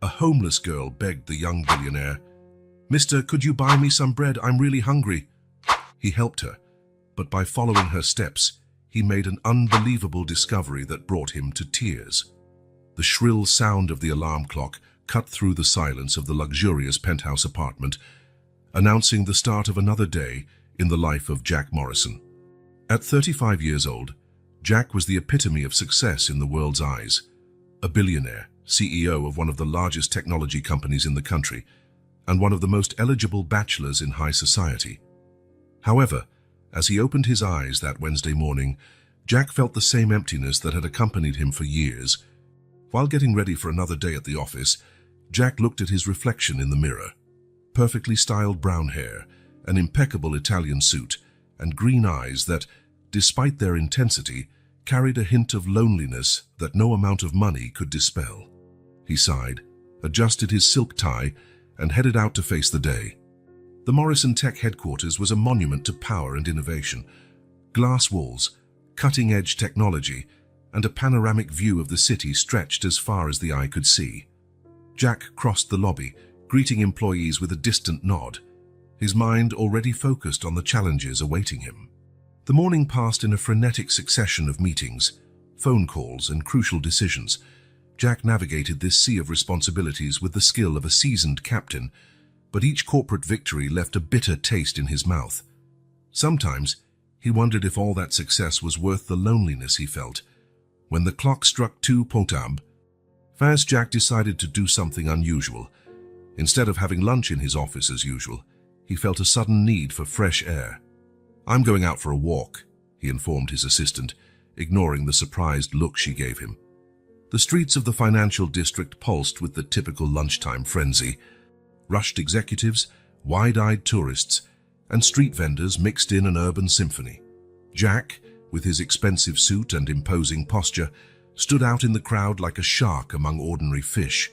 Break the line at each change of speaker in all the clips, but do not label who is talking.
a homeless girl begged the young billionaire, "Mister, could you buy me some bread? I'm really hungry." He helped her, but by following her steps, he made an unbelievable discovery that brought him to tears. The shrill sound of the alarm clock cut through the silence of the luxurious penthouse apartment, announcing the start of another day in the life of Jack Morrison. At 35 years old, Jack was the epitome of success in the world's eyes, a billionaire, CEO of one of the largest technology companies in the country, and one of the most eligible bachelors in high society. However, as he opened his eyes that Wednesday morning, Jack felt the same emptiness that had accompanied him for years. While getting ready for another day at the office, Jack looked at his reflection in the mirror. Perfectly styled brown hair, an impeccable Italian suit, and green eyes that, despite their intensity, carried a hint of loneliness that no amount of money could dispel. He sighed, adjusted his silk tie, and headed out to face the day. The Morrison Tech headquarters was a monument to power and innovation. Glass walls, cutting-edge technology, and a panoramic view of the city stretched as far as the eye could see. Jack crossed the lobby, greeting employees with a distant nod, his mind already focused on the challenges awaiting him. The morning passed in a frenetic succession of meetings, phone calls, and crucial decisions. Jack navigated this sea of responsibilities with the skill of a seasoned captain, but each corporate victory left a bitter taste in his mouth. Sometimes, he wondered if all that success was worth the loneliness he felt. When the clock struck 2 p.m., fast Jack decided to do something unusual. Instead of having lunch in his office as usual, he felt a sudden need for fresh air. "I'm going out for a walk," he informed his assistant, ignoring the surprised look she gave him. The streets of the financial district pulsed with the typical lunchtime frenzy. Rushed executives, wide-eyed tourists, and street vendors mixed in an urban symphony. Jack, with his expensive suit and imposing posture, stood out in the crowd like a shark among ordinary fish.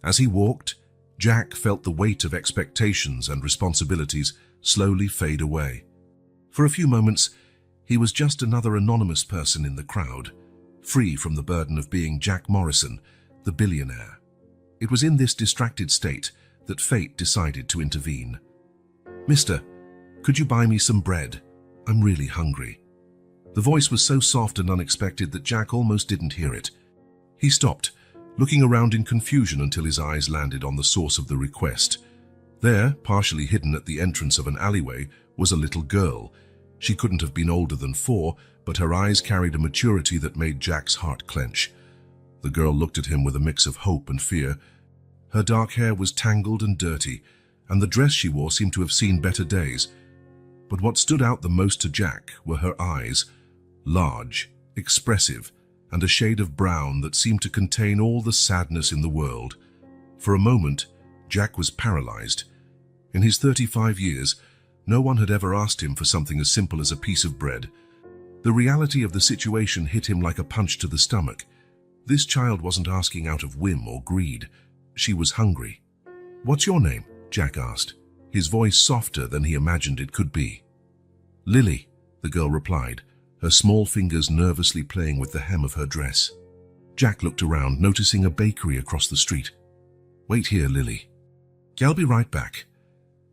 As he walked, Jack felt the weight of expectations and responsibilities slowly fade away. For a few moments, he was just another anonymous person in the crowd, free from the burden of being Jack Morrison, the billionaire. It was in this distracted state that fate decided to intervene. "Mister, could you buy me some bread? I'm really hungry." The voice was so soft and unexpected that Jack almost didn't hear it. He stopped, looking around in confusion until his eyes landed on the source of the request. There, partially hidden at the entrance of an alleyway, was a little girl. She couldn't have been older than 4, but her eyes carried a maturity that made Jack's heart clench. The girl looked at him with a mix of hope and fear. Her dark hair was tangled and dirty, and the dress she wore seemed to have seen better days. But what stood out the most to Jack were her eyes, large, expressive, and a shade of brown that seemed to contain all the sadness in the world. For a moment, Jack was paralyzed. In his 35 years, no one had ever asked him for something as simple as a piece of bread. The reality of the situation hit him like a punch to the stomach. This child wasn't asking out of whim or greed. She was hungry. "What's your name?" Jack asked, his voice softer than he imagined it could be. "Lily," the girl replied, her small fingers nervously playing with the hem of her dress. Jack looked around, noticing a bakery across the street. "Wait here, Lily. I'll be right back."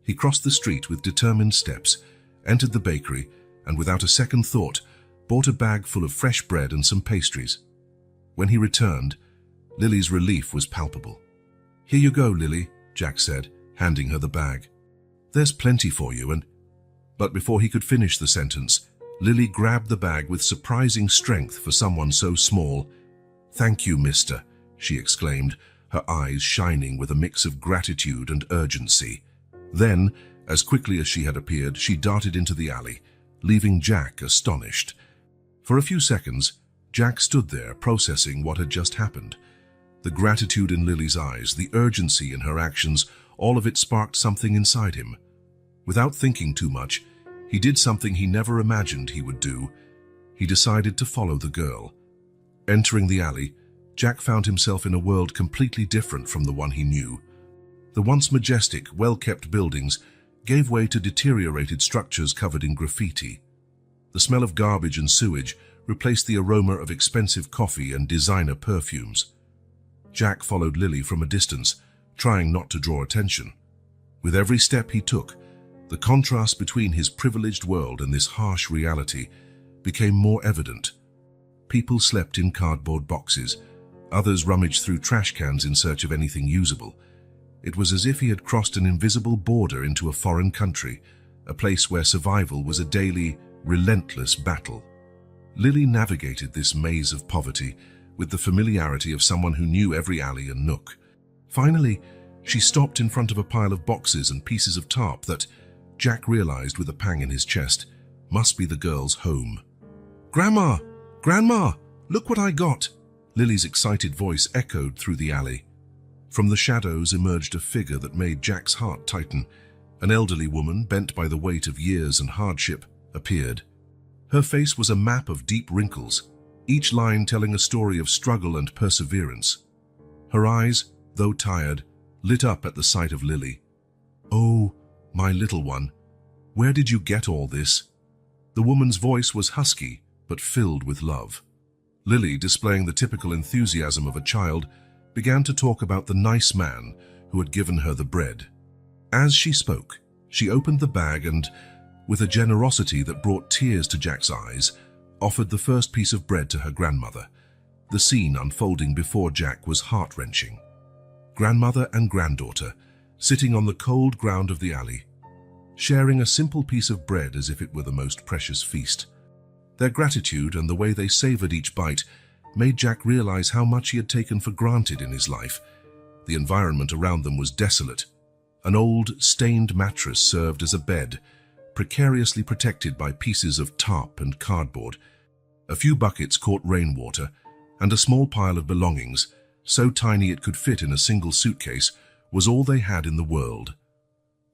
He crossed the street with determined steps, entered the bakery, and without a second thought, bought a bag full of fresh bread and some pastries. When he returned, Lily's relief was palpable. "Here you go, Lily," Jack said, handing her the bag. "There's plenty for you," and... But before he could finish the sentence, Lily grabbed the bag with surprising strength for someone so small. "Thank you, mister," she exclaimed, her eyes shining with a mix of gratitude and urgency. Then, as quickly as she had appeared, she darted into the alley, leaving Jack astonished. For a few seconds, Jack stood there processing what had just happened. The gratitude in Lily's eyes, the urgency in her actions, all of it sparked something inside him. Without thinking too much, he did something he never imagined he would do. He decided to follow the girl. Entering the alley, Jack found himself in a world completely different from the one he knew. The once majestic, well-kept buildings gave way to deteriorated structures covered in graffiti. The smell of garbage and sewage replaced the aroma of expensive coffee and designer perfumes. Jack followed Lily from a distance, trying not to draw attention. With every step he took, the contrast between his privileged world and this harsh reality became more evident. People slept in cardboard boxes. Others rummaged through trash cans in search of anything usable. It was as if he had crossed an invisible border into a foreign country, a place where survival was a daily, relentless battle. Lily navigated this maze of poverty with the familiarity of someone who knew every alley and nook. Finally, she stopped in front of a pile of boxes and pieces of tarp that, Jack realized with a pang in his chest, must be the girl's home. "Grandma! Grandma! Look what I got!" Lily's excited voice echoed through the alley. From the shadows emerged a figure that made Jack's heart tighten. An elderly woman, bent by the weight of years and hardship, appeared. Her face was a map of deep wrinkles, each line telling a story of struggle and perseverance. Her eyes, though tired, lit up at the sight of Lily. "Oh, my little one, where did you get all this?" The woman's voice was husky, but filled with love. Lily, displaying the typical enthusiasm of a child, began to talk about the nice man who had given her the bread. As she spoke, she opened the bag and, with a generosity that brought tears to Jack's eyes, offered the first piece of bread to her grandmother. The scene unfolding before Jack was heart-wrenching. Grandmother and granddaughter, sitting on the cold ground of the alley, sharing a simple piece of bread as if it were the most precious feast. Their gratitude and the way they savored each bite made Jack realize how much he had taken for granted in his life. The environment around them was desolate. An old, stained mattress served as a bed, precariously protected by pieces of tarp and cardboard. A few buckets caught rainwater, and a small pile of belongings, so tiny it could fit in a single suitcase, was all they had in the world.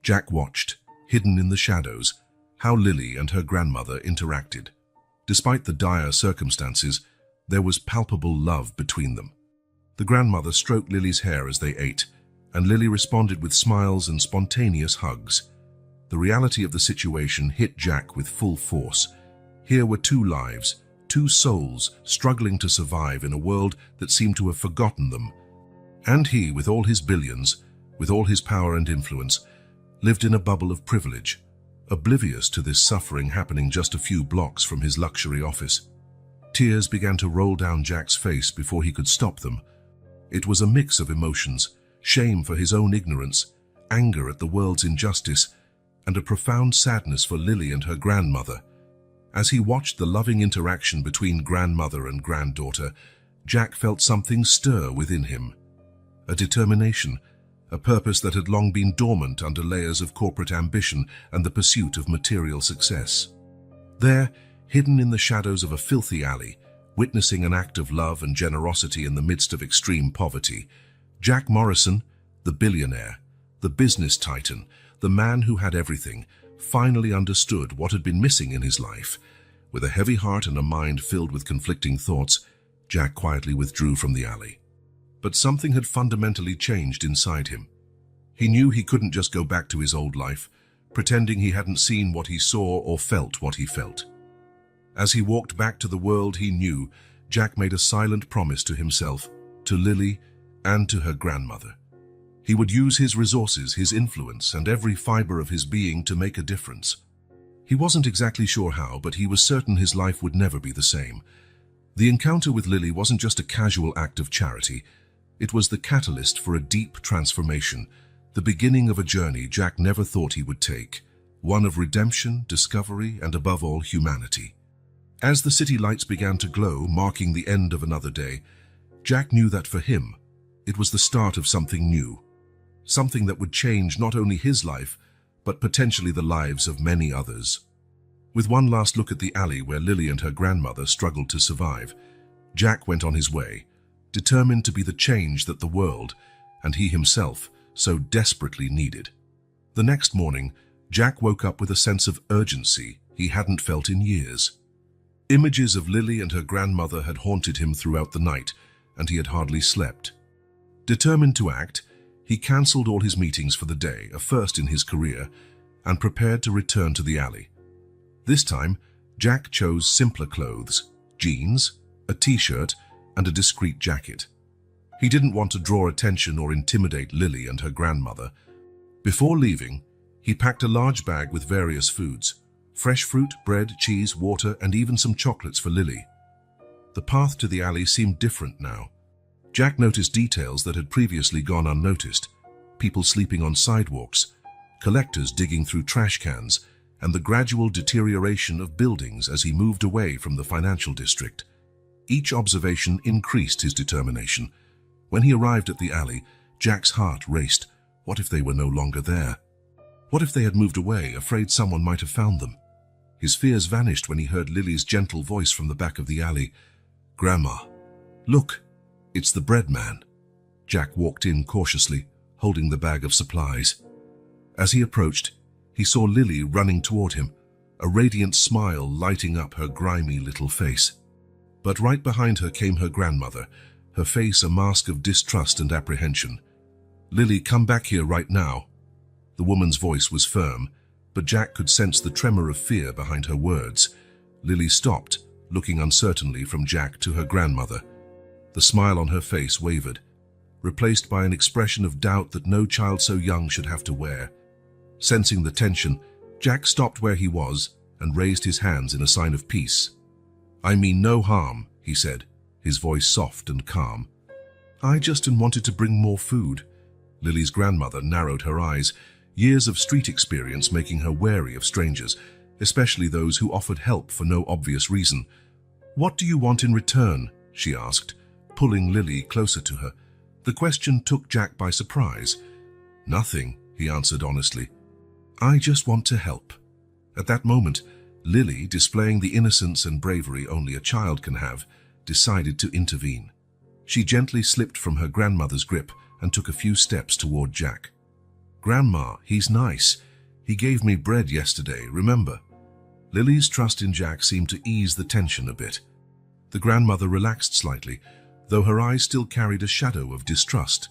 Jack watched, hidden in the shadows, how Lily and her grandmother interacted. Despite the dire circumstances, there was palpable love between them. The grandmother stroked Lily's hair as they ate, and Lily responded with smiles and spontaneous hugs. The reality of the situation hit Jack with full force. Here were two lives, two souls struggling to survive in a world that seemed to have forgotten them. And he, with all his billions, with all his power and influence, lived in a bubble of privilege, oblivious to this suffering happening just a few blocks from his luxury office. Tears began to roll down Jack's face before he could stop them. It was a mix of emotions, shame for his own ignorance, anger at the world's injustice, and a profound sadness for Lily and her grandmother. As he watched the loving interaction between grandmother and granddaughter, Jack felt something stir within him. A determination, a purpose that had long been dormant under layers of corporate ambition and the pursuit of material success. There, hidden in the shadows of a filthy alley, witnessing an act of love and generosity in the midst of extreme poverty, Jack Morrison, the billionaire, the business titan, the man who had everything, finally understood what had been missing in his life. With a heavy heart and a mind filled with conflicting thoughts, Jack quietly withdrew from the alley. But something had fundamentally changed inside him. He knew he couldn't just go back to his old life, pretending he hadn't seen what he saw or felt what he felt. As he walked back to the world he knew, Jack made a silent promise to himself, to Lily, and to her grandmother. He would use his resources, his influence, and every fiber of his being to make a difference. He wasn't exactly sure how, but he was certain his life would never be the same. The encounter with Lily wasn't just a casual act of charity. It was the catalyst for a deep transformation, the beginning of a journey Jack never thought he would take, one of redemption, discovery, and above all, humanity. As the city lights began to glow, marking the end of another day, Jack knew that for him, it was the start of something new. Something that would change not only his life, but potentially the lives of many others. With one last look at the alley where Lily and her grandmother struggled to survive, Jack went on his way, determined to be the change that the world, and he himself, so desperately needed. The next morning, Jack woke up with a sense of urgency he hadn't felt in years. Images of Lily and her grandmother had haunted him throughout the night, and he had hardly slept. Determined to act, he cancelled all his meetings for the day, a first in his career, and prepared to return to the alley. This time, Jack chose simpler clothes, jeans, a t-shirt, and a discreet jacket. He didn't want to draw attention or intimidate Lily and her grandmother. Before leaving, he packed a large bag with various foods: fresh fruit, bread, cheese, water, and even some chocolates for Lily. The path to the alley seemed different now. Jack noticed details that had previously gone unnoticed: people sleeping on sidewalks, collectors digging through trash cans, and the gradual deterioration of buildings as he moved away from the financial district. Each observation increased his determination. When he arrived at the alley, Jack's heart raced. What if they were no longer there? What if they had moved away, afraid someone might have found them? His fears vanished when he heard Lily's gentle voice from the back of the alley. "Grandma, look, it's the bread man." Jack walked in cautiously, holding the bag of supplies. As he approached, he saw Lily running toward him, a radiant smile lighting up her grimy little face. But right behind her came her grandmother, her face a mask of distrust and apprehension. "Lily, come back here right now." The woman's voice was firm, but Jack could sense the tremor of fear behind her words. Lily stopped, looking uncertainly from Jack to her grandmother. The smile on her face wavered, replaced by an expression of doubt that no child so young should have to wear. Sensing the tension, Jack stopped where he was and raised his hands in a sign of peace. "I mean no harm," he said, his voice soft and calm. "I just wanted to bring more food." Lily's grandmother narrowed her eyes, years of street experience making her wary of strangers, especially those who offered help for no obvious reason. "What do you want in return?" she asked, pulling Lily closer to her. The question took Jack by surprise. "Nothing," he answered honestly. "I just want to help." At that moment, Lily, displaying the innocence and bravery only a child can have, decided to intervene. She gently slipped from her grandmother's grip and took a few steps toward Jack. "Grandma, he's nice. He gave me bread yesterday, remember?" Lily's trust in Jack seemed to ease the tension a bit. The grandmother relaxed slightly, though her eyes still carried a shadow of distrust.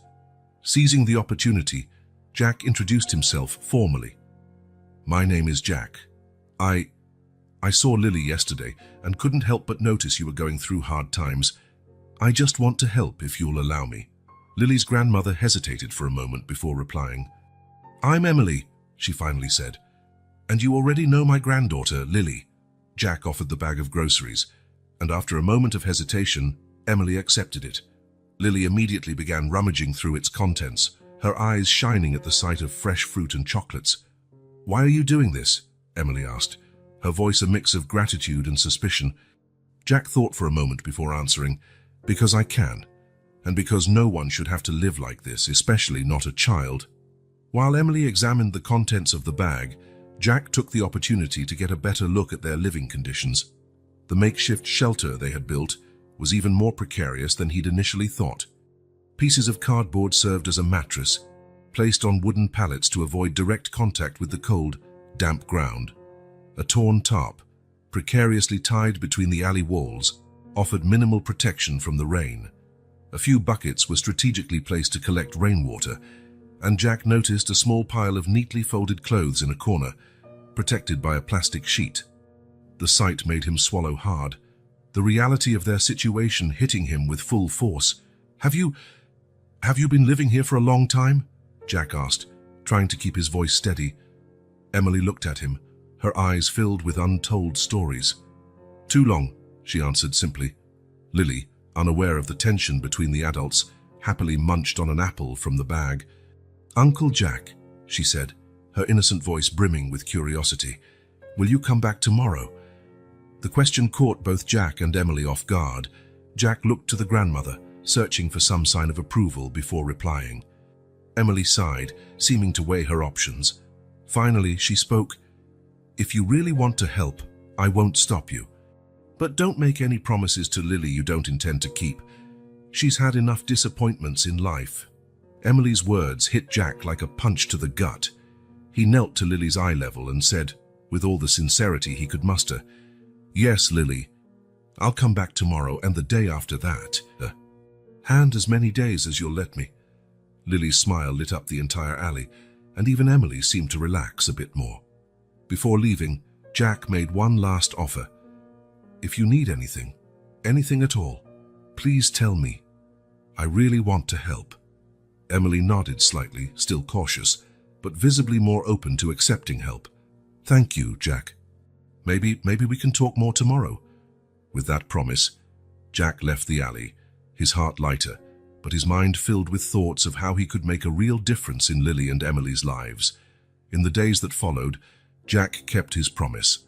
Seizing the opportunity, Jack introduced himself formally. "My name is Jack. I saw Lily yesterday and couldn't help but notice you were going through hard times. I just want to help if you'll allow me." Lily's grandmother hesitated for a moment before replying. "I'm Emily," she finally said. "And you already know my granddaughter, Lily." Jack offered the bag of groceries, and after a moment of hesitation, Emily accepted it. Lily immediately began rummaging through its contents, her eyes shining at the sight of fresh fruit and chocolates. "Why are you doing this?" Emily asked, her voice a mix of gratitude and suspicion. Jack thought for a moment before answering, "Because I can, and because no one should have to live like this, especially not a child." While Emily examined the contents of the bag, Jack took the opportunity to get a better look at their living conditions. The makeshift shelter they had built was even more precarious than he'd initially thought. Pieces of cardboard served as a mattress, placed on wooden pallets to avoid direct contact with the cold, damp ground. A torn tarp, precariously tied between the alley walls, offered minimal protection from the rain. A few buckets were strategically placed to collect rainwater, and Jack noticed a small pile of neatly folded clothes in a corner, protected by a plastic sheet. The sight made him swallow hard, the reality of their situation hitting him with full force. Have you been living here for a long time?" Jack asked, trying to keep his voice steady. Emily looked at him, her eyes filled with untold stories. "Too long," she answered simply. Lily, unaware of the tension between the adults, happily munched on an apple from the bag. "Uncle Jack," she said, her innocent voice brimming with curiosity, "will you come back tomorrow?" The question caught both Jack and Emily off guard. Jack looked to the grandmother, searching for some sign of approval before replying. Emily sighed, seeming to weigh her options. Finally, she spoke. "If you really want to help, I won't stop you. But don't make any promises to Lily you don't intend to keep. She's had enough disappointments in life." Emily's words hit Jack like a punch to the gut. He knelt to Lily's eye level and said, with all the sincerity he could muster, "Yes, Lily, I'll come back tomorrow and the day after that. And as many days as you'll let me." Lily's smile lit up the entire alley, and even Emily seemed to relax a bit more. Before leaving, Jack made one last offer. "If you need anything at all, please tell me. I really want to help." Emily nodded slightly, still cautious, but visibly more open to accepting help. "Thank you, Jack. Maybe we can talk more tomorrow." With that promise, Jack left the alley, his heart lighter, but his mind filled with thoughts of how he could make a real difference in Lily and Emily's lives. In the days that followed, Jack kept his promise.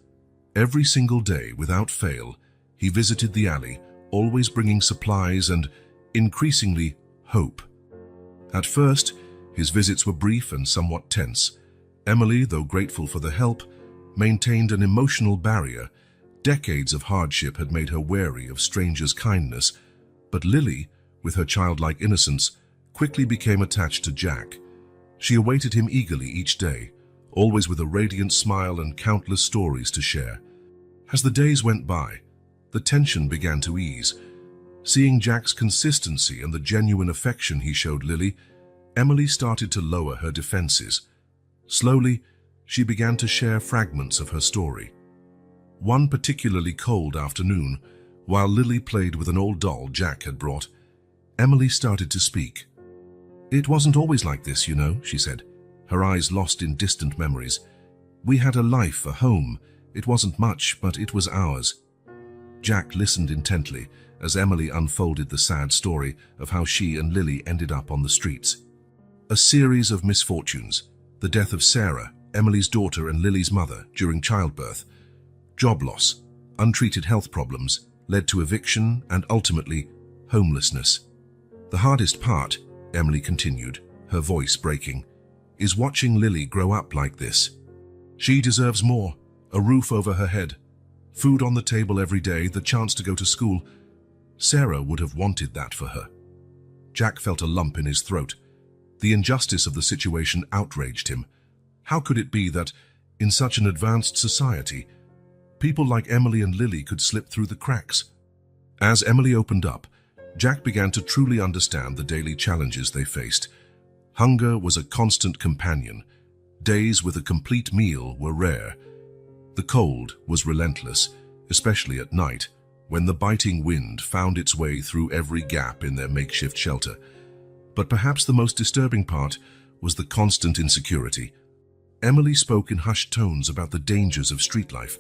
Every single day, without fail, he visited the alley, always bringing supplies and, increasingly, hope. At first, his visits were brief and somewhat tense. Emily, though grateful for the help, maintained an emotional barrier. Decades of hardship had made her wary of strangers' kindness, but Lily, with her childlike innocence, quickly became attached to Jack. She awaited him eagerly each day, always with a radiant smile and countless stories to share. As the days went by, the tension began to ease. Seeing Jack's consistency and the genuine affection he showed Lily, Emily started to lower her defenses. Slowly, she began to share fragments of her story. One particularly cold afternoon, while Lily played with an old doll Jack had brought, Emily started to speak. "It wasn't always like this, you know," she said, her eyes lost in distant memories. "We had a life, a home. It wasn't much, but it was ours." Jack listened intently as Emily unfolded the sad story of how she and Lily ended up on the streets. A series of misfortunes: the death of Sarah, Emily's daughter and Lily's mother, during childbirth; job loss, untreated health problems, led to eviction and ultimately homelessness. "The hardest part," Emily continued, her voice breaking, "is watching Lily grow up like this. She deserves more, a roof over her head, food on the table every day, the chance to go to school. Sarah would have wanted that for her." Jack felt a lump in his throat. The injustice of the situation outraged him. How could it be that, in such an advanced society, people like Emily and Lily could slip through the cracks? As Emily opened up, Jack began to truly understand the daily challenges they faced. Hunger was a constant companion. Days with a complete meal were rare. The cold was relentless, especially at night, when the biting wind found its way through every gap in their makeshift shelter. But perhaps the most disturbing part was the constant insecurity. Emily spoke in hushed tones about the dangers of street life,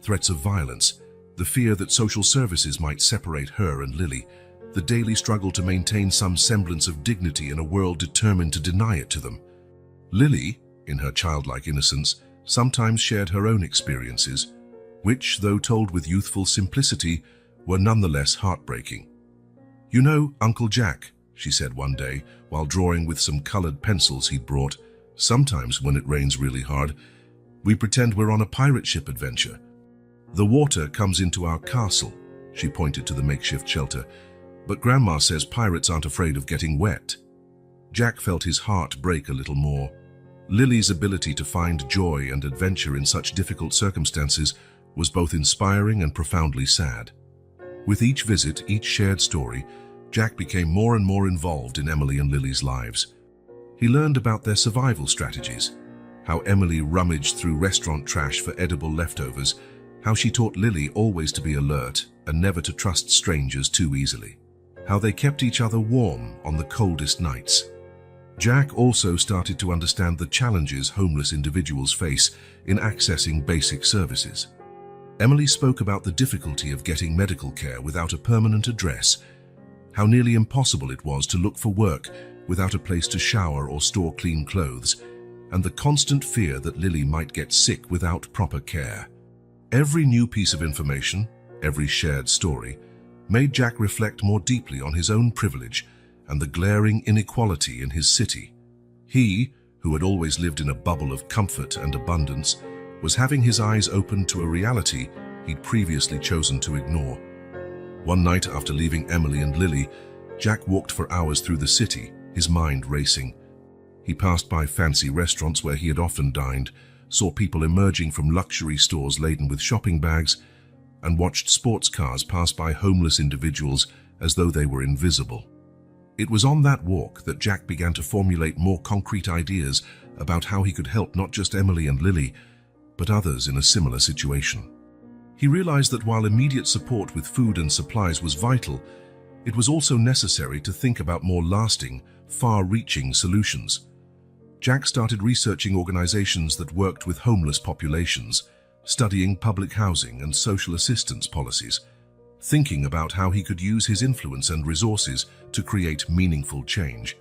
threats of violence, the fear that social services might separate her and Lily, the daily struggle to maintain some semblance of dignity in a world determined to deny it to them. Lily, in her childlike innocence, sometimes shared her own experiences, which, though told with youthful simplicity, were nonetheless heartbreaking. "You know, Uncle Jack," she said one day, while drawing with some colored pencils he'd brought, "sometimes when it rains really hard, we pretend we're on a pirate ship adventure. The water comes into our castle," she pointed to the makeshift shelter, "but Grandma says pirates aren't afraid of getting wet." Jack felt his heart break a little more. Lily's ability to find joy and adventure in such difficult circumstances was both inspiring and profoundly sad. With each visit, each shared story, Jack became more and more involved in Emily and Lily's lives. He learned about their survival strategies, how Emily rummaged through restaurant trash for edible leftovers, how she taught Lily always to be alert and never to trust strangers too easily, how they kept each other warm on the coldest nights. Jack also started to understand the challenges homeless individuals face in accessing basic services. Emily spoke about the difficulty of getting medical care without a permanent address, how nearly impossible it was to look for work without a place to shower or store clean clothes, and the constant fear that Lily might get sick without proper care. Every new piece of information, every shared story, made Jack reflect more deeply on his own privilege and the glaring inequality in his city. He, who had always lived in a bubble of comfort and abundance, was having his eyes opened to a reality he'd previously chosen to ignore. One night after leaving Emily and Lily, Jack walked for hours through the city, his mind racing. He passed by fancy restaurants where he had often dined, saw people emerging from luxury stores laden with shopping bags, and watched sports cars pass by homeless individuals as though they were invisible. It was on that walk that Jack began to formulate more concrete ideas about how he could help not just Emily and Lily, but others in a similar situation. He realized that while immediate support with food and supplies was vital, It was also necessary to think about more lasting, far-reaching solutions. Jack started researching organizations that worked with homeless populations, studying public housing and social assistance policies, thinking about how he could use his influence and resources to create meaningful change.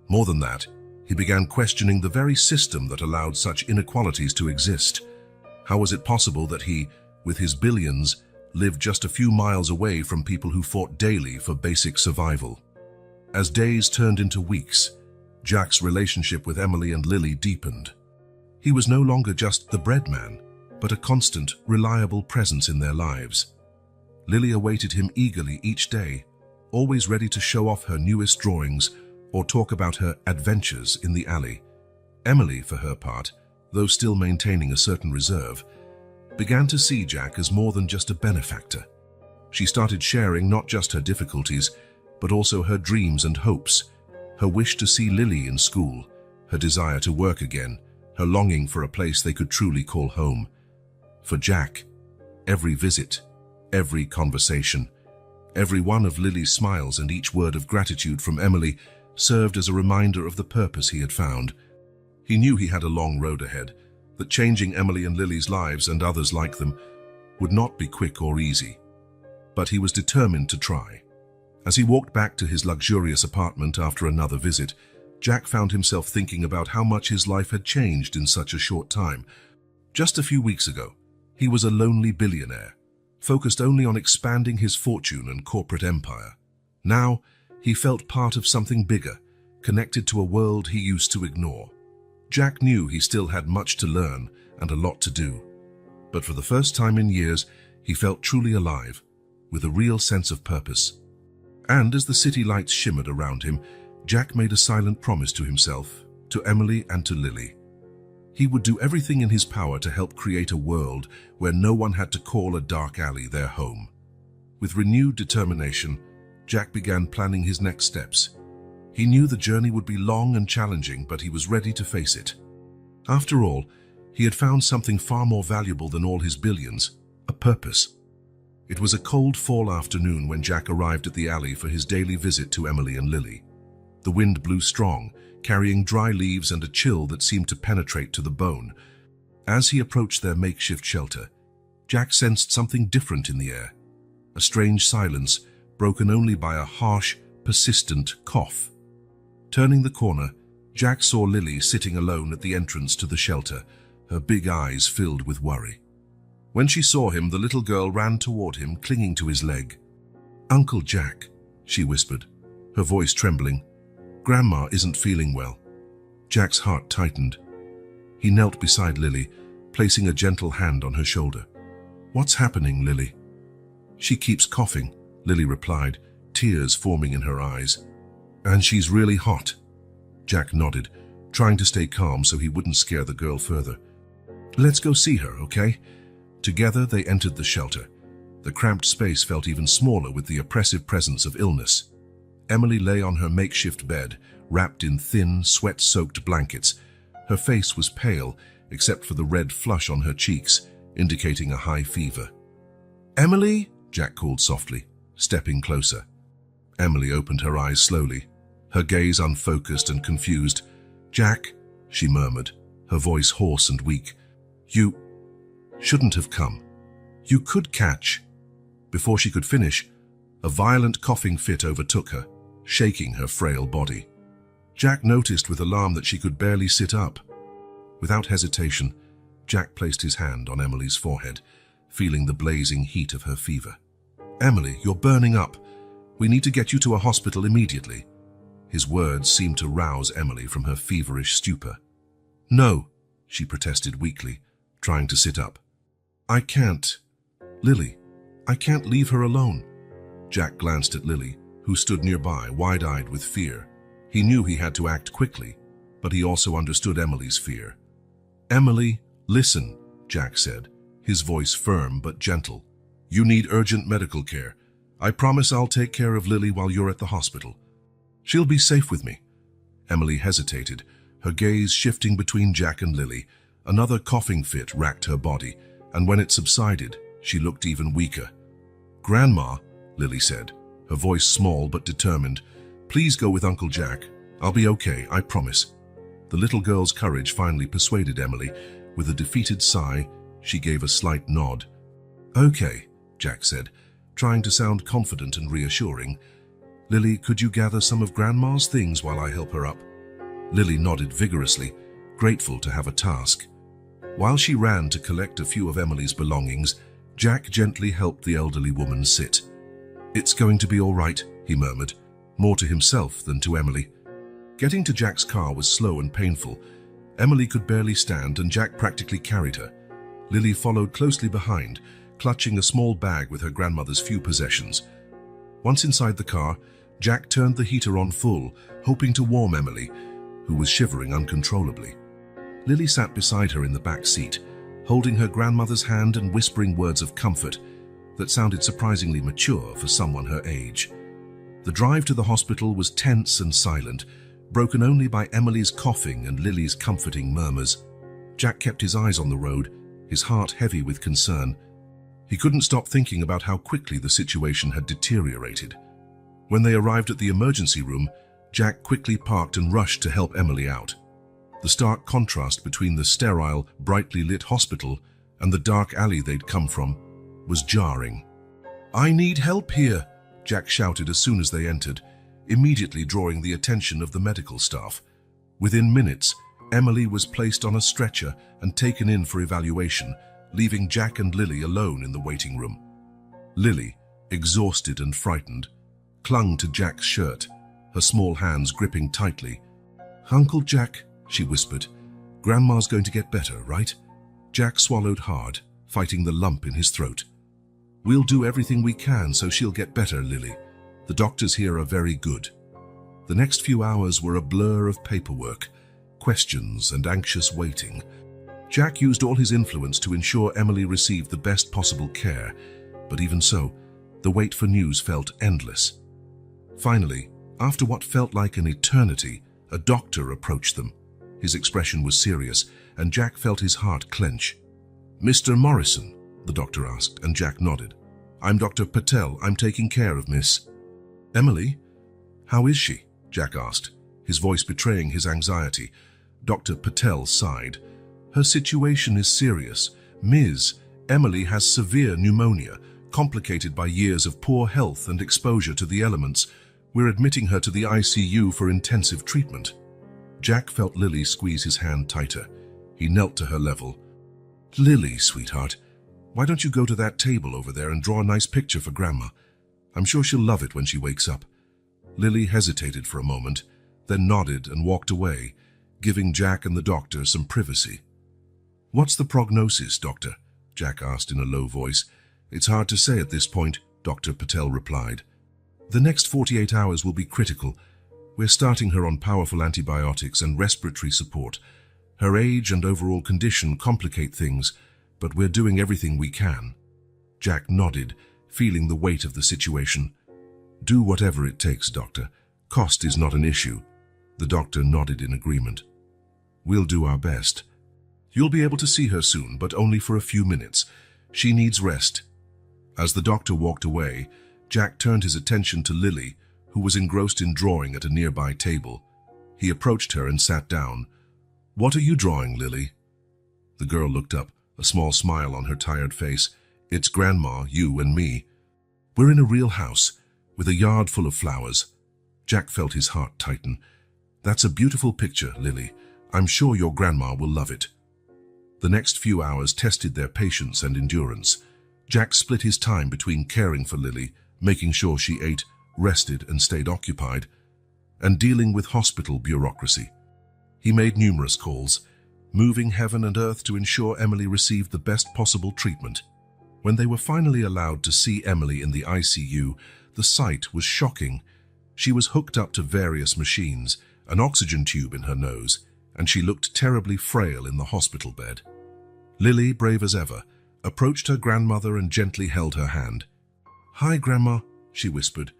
More than that, he began questioning the very system that allowed such inequalities to exist. How was it possible that he, with his billions, lived just a few miles away from people who fought daily for basic survival? As days turned into weeks, Jack's relationship with Emily and Lily deepened. He was no longer just the bread man, but a constant, reliable presence in their lives. Lily awaited him eagerly each day, always ready to show off her newest drawings or talk about her adventures in the alley. Emily, for her part, though still maintaining a certain reserve, began to see Jack as more than just a benefactor. She started sharing not just her difficulties, but also her dreams and hopes, her wish to see Lily in school, her desire to work again, her longing for a place they could truly call home. For Jack, every visit, every conversation, every one of Lily's smiles and each word of gratitude from Emily served as a reminder of the purpose he had found. He knew he had a long road ahead, that changing Emily and Lily's lives and others like them would not be quick or easy. But he was determined to try. As he walked back to his luxurious apartment after another visit, Jack found himself thinking about how much his life had changed in such a short time. Just a few weeks ago, he was a lonely billionaire, focused only on expanding his fortune and corporate empire. Now, he felt part of something bigger, connected to a world he used to ignore. Jack knew he still had much to learn and a lot to do. But for the first time in years, he felt truly alive, with a real sense of purpose. And as the city lights shimmered around him, Jack made a silent promise to himself, to Emily and to Lily. He would do everything in his power to help create a world where no one had to call a dark alley their home. With renewed determination, Jack began planning his next steps. He knew the journey would be long and challenging, but he was ready to face it. After all, he had found something far more valuable than all his billions, a purpose. It was a cold fall afternoon when Jack arrived at the alley for his daily visit to Emily and Lily. The wind blew strong, carrying dry leaves and a chill that seemed to penetrate to the bone. As he approached their makeshift shelter, Jack sensed something different in the air. A strange silence, broken only by a harsh, persistent cough. Turning the corner, Jack saw Lily sitting alone at the entrance to the shelter, her big eyes filled with worry. When she saw him, the little girl ran toward him, clinging to his leg. "Uncle Jack," she whispered, her voice trembling. "Grandma isn't feeling well." Jack's heart tightened. He knelt beside Lily, placing a gentle hand on her shoulder. "What's happening, Lily?" "She keeps coughing," Lily replied, tears forming in her eyes. "And she's really hot." Jack nodded, trying to stay calm so he wouldn't scare the girl further. "Let's go see her, okay?" Together they entered the shelter. The cramped space felt even smaller with the oppressive presence of illness. Emily lay on her makeshift bed, wrapped in thin, sweat-soaked blankets. Her face was pale, except for the red flush on her cheeks, indicating a high fever. "Emily?" Jack called softly, stepping closer. Emily opened her eyes slowly, her gaze unfocused and confused. "Jack," she murmured, her voice hoarse and weak. "You shouldn't have come. You could catch." Before she could finish, a violent coughing fit overtook her, shaking her frail body. Jack noticed with alarm that she could barely sit up. Without hesitation, Jack placed his hand on Emily's forehead, feeling the blazing heat of her fever. "Emily, you're burning up. We need to get you to a hospital immediately." His words seemed to rouse Emily from her feverish stupor. "No," she protested weakly, trying to sit up. "I can't. Lily, I can't leave her alone." Jack glanced at Lily, who stood nearby, wide-eyed with fear. He knew he had to act quickly, but he also understood Emily's fear. "Emily, listen," Jack said, his voice firm but gentle. "You need urgent medical care. I promise I'll take care of Lily while you're at the hospital. She'll be safe with me." Emily hesitated, her gaze shifting between Jack and Lily. Another coughing fit racked her body, and when it subsided, she looked even weaker. "Grandma," Lily said, her voice small but determined. "Please go with Uncle Jack. I'll be okay, I promise." The little girl's courage finally persuaded Emily. With a defeated sigh, she gave a slight nod. "Okay," Jack said, trying to sound confident and reassuring. "Lily, could you gather some of Grandma's things while I help her up?" Lily nodded vigorously, grateful to have a task. While she ran to collect a few of Emily's belongings, Jack gently helped the elderly woman sit. "It's going to be all right," he murmured, more to himself than to Emily. Getting to Jack's car was slow and painful. Emily could barely stand and Jack practically carried her. Lily followed closely behind, clutching a small bag with her grandmother's few possessions. Once inside the car, Jack turned the heater on full, hoping to warm Emily, who was shivering uncontrollably. Lily sat beside her in the back seat, holding her grandmother's hand and whispering words of comfort that sounded surprisingly mature for someone her age. The drive to the hospital was tense and silent, broken only by Emily's coughing and Lily's comforting murmurs. Jack kept his eyes on the road, his heart heavy with concern. He couldn't stop thinking about how quickly the situation had deteriorated. When they arrived at the emergency room, Jack quickly parked and rushed to help Emily out. The stark contrast between the sterile, brightly lit hospital and the dark alley they'd come from was jarring. "I need help here," Jack shouted as soon as they entered, immediately drawing the attention of the medical staff. Within minutes, Emily was placed on a stretcher and taken in for evaluation, leaving Jack and Lily alone in the waiting room. Lily, exhausted and frightened, clung to Jack's shirt, her small hands gripping tightly. "Uncle Jack," she whispered, "Grandma's going to get better, right?" Jack swallowed hard, fighting the lump in his throat. "We'll do everything we can so she'll get better, Lily. The doctors here are very good." The next few hours were a blur of paperwork, questions, and anxious waiting. Jack used all his influence to ensure Emily received the best possible care, but even so, the wait for news felt endless. Finally, after what felt like an eternity, a doctor approached them. His expression was serious, and Jack felt his heart clench. "Mr. Morrison?" the doctor asked, and Jack nodded. "I'm Dr. Patel. I'm taking care of Miss..." "Emily? How is she?" Jack asked, his voice betraying his anxiety. Dr. Patel sighed. "Her situation is serious. Ms. Emily has severe pneumonia, complicated by years of poor health and exposure to the elements. We're admitting her to the ICU for intensive treatment." Jack felt Lily squeeze his hand tighter. He knelt to her level. "Lily, sweetheart, why don't you go to that table over there and draw a nice picture for Grandma? I'm sure she'll love it when she wakes up." Lily hesitated for a moment, then nodded and walked away, giving Jack and the doctor some privacy. "What's the prognosis, doctor?" Jack asked in a low voice. "It's hard to say at this point," Dr. Patel replied. "The next 48 hours will be critical. We're starting her on powerful antibiotics and respiratory support. Her age and overall condition complicate things, but we're doing everything we can." Jack nodded, feeling the weight of the situation. "Do whatever it takes, doctor. Cost is not an issue." The doctor nodded in agreement. "We'll do our best. You'll be able to see her soon, but only for a few minutes. She needs rest." As the doctor walked away, Jack turned his attention to Lily, who was engrossed in drawing at a nearby table. He approached her and sat down. "What are you drawing, Lily?" The girl looked up, a small smile on her tired face. "It's Grandma, you and me. We're in a real house, with a yard full of flowers." Jack felt his heart tighten. "That's a beautiful picture, Lily. I'm sure your grandma will love it." The next few hours tested their patience and endurance. Jack split his time between caring for Lily, making sure she ate, rested, and stayed occupied, and dealing with hospital bureaucracy. He made numerous calls, moving heaven and earth to ensure Emily received the best possible treatment. When they were finally allowed to see Emily in the ICU, the sight was shocking. She was hooked up to various machines, an oxygen tube in her nose, and she looked terribly frail in the hospital bed. Lily, brave as ever, approached her grandmother and gently held her hand. "Hi, Grandma," she whispered.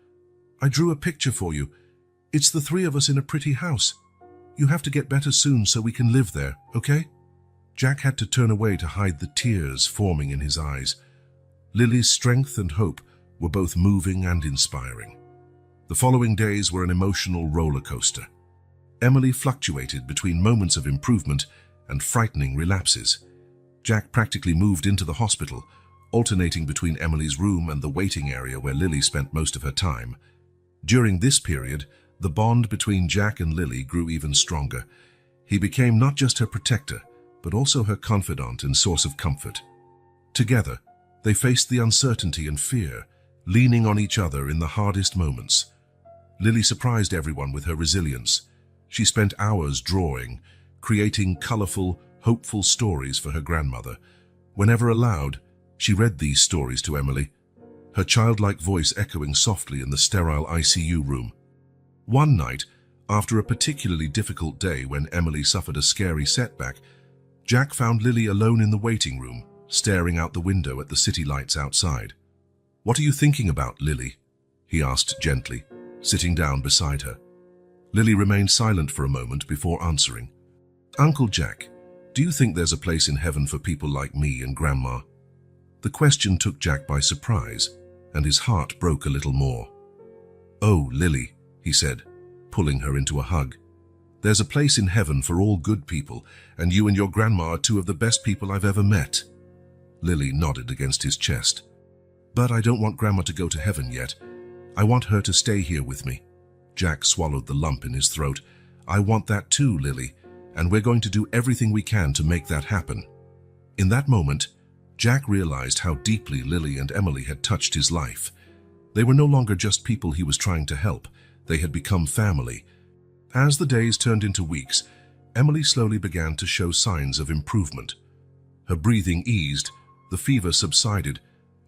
"I drew a picture for you. It's the three of us in a pretty house. You have to get better soon so we can live there, okay?" Jack had to turn away to hide the tears forming in his eyes. Lily's strength and hope were both moving and inspiring. The following days were an emotional roller coaster. Emily fluctuated between moments of improvement and frightening relapses. Jack practically moved into the hospital, alternating between Emily's room and the waiting area where Lily spent most of her time. During this period, the bond between Jack and Lily grew even stronger. He became not just her protector, but also her confidant and source of comfort. Together, they faced the uncertainty and fear, leaning on each other in the hardest moments. Lily surprised everyone with her resilience. She spent hours drawing, creating colorful, hopeful stories for her grandmother. Whenever allowed, she read these stories to Emily, her childlike voice echoing softly in the sterile ICU room. One night, after a particularly difficult day when Emily suffered a scary setback, Jack found Lily alone in the waiting room, staring out the window at the city lights outside. "What are you thinking about, Lily?" he asked gently, sitting down beside her. Lily remained silent for a moment before answering. "Uncle Jack, do you think there's a place in heaven for people like me and Grandma?" The question took Jack by surprise, and his heart broke a little more. "Oh, Lily," he said, pulling her into a hug. "There's a place in heaven for all good people, and you and your grandma are two of the best people I've ever met." Lily nodded against his chest. "But I don't want Grandma to go to heaven yet. I want her to stay here with me." Jack swallowed the lump in his throat. "I want that too, Lily, and we're going to do everything we can to make that happen." In that moment, Jack realized how deeply Lily and Emily had touched his life. They were no longer just people he was trying to help. They had become family. As the days turned into weeks, Emily slowly began to show signs of improvement. Her breathing eased, the fever subsided,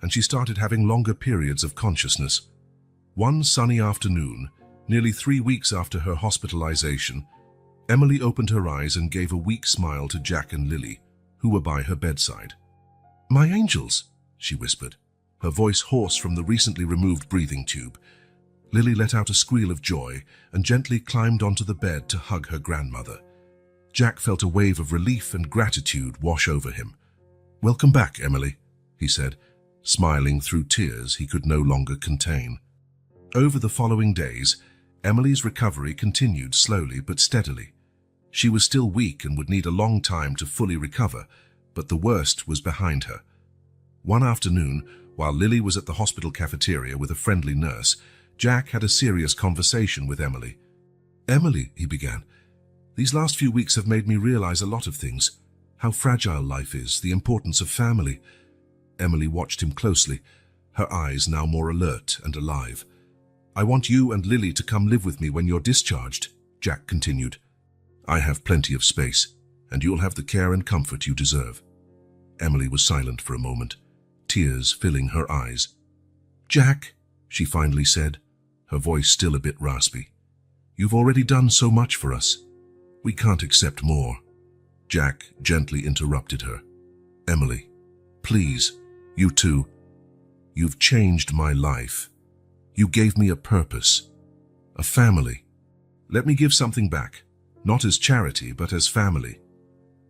and she started having longer periods of consciousness. One sunny afternoon, nearly 3 weeks after her hospitalization, Emily opened her eyes and gave a weak smile to Jack and Lily, who were by her bedside. "My angels," she whispered, her voice hoarse from the recently removed breathing tube. Lily let out a squeal of joy and gently climbed onto the bed to hug her grandmother. Jack felt a wave of relief and gratitude wash over him. "Welcome back, Emily," he said, smiling through tears he could no longer contain. Over the following days, Emily's recovery continued slowly but steadily. She was still weak and would need a long time to fully recover, but the worst was behind her. One afternoon, while Lily was at the hospital cafeteria with a friendly nurse, Jack had a serious conversation with Emily. "Emily," he began, "these last few weeks have made me realize a lot of things. How fragile life is, the importance of family." Emily watched him closely, her eyes now more alert and alive. "I want you and Lily to come live with me when you're discharged," Jack continued. "I have plenty of space, and you'll have the care and comfort you deserve." Emily was silent for a moment, tears filling her eyes. "Jack," she finally said, her voice still a bit raspy, "you've already done so much for us. We can't accept more." Jack gently interrupted her. "Emily, please, you too. You've changed my life. You gave me a purpose, a family. Let me give something back, not as charity, but as family."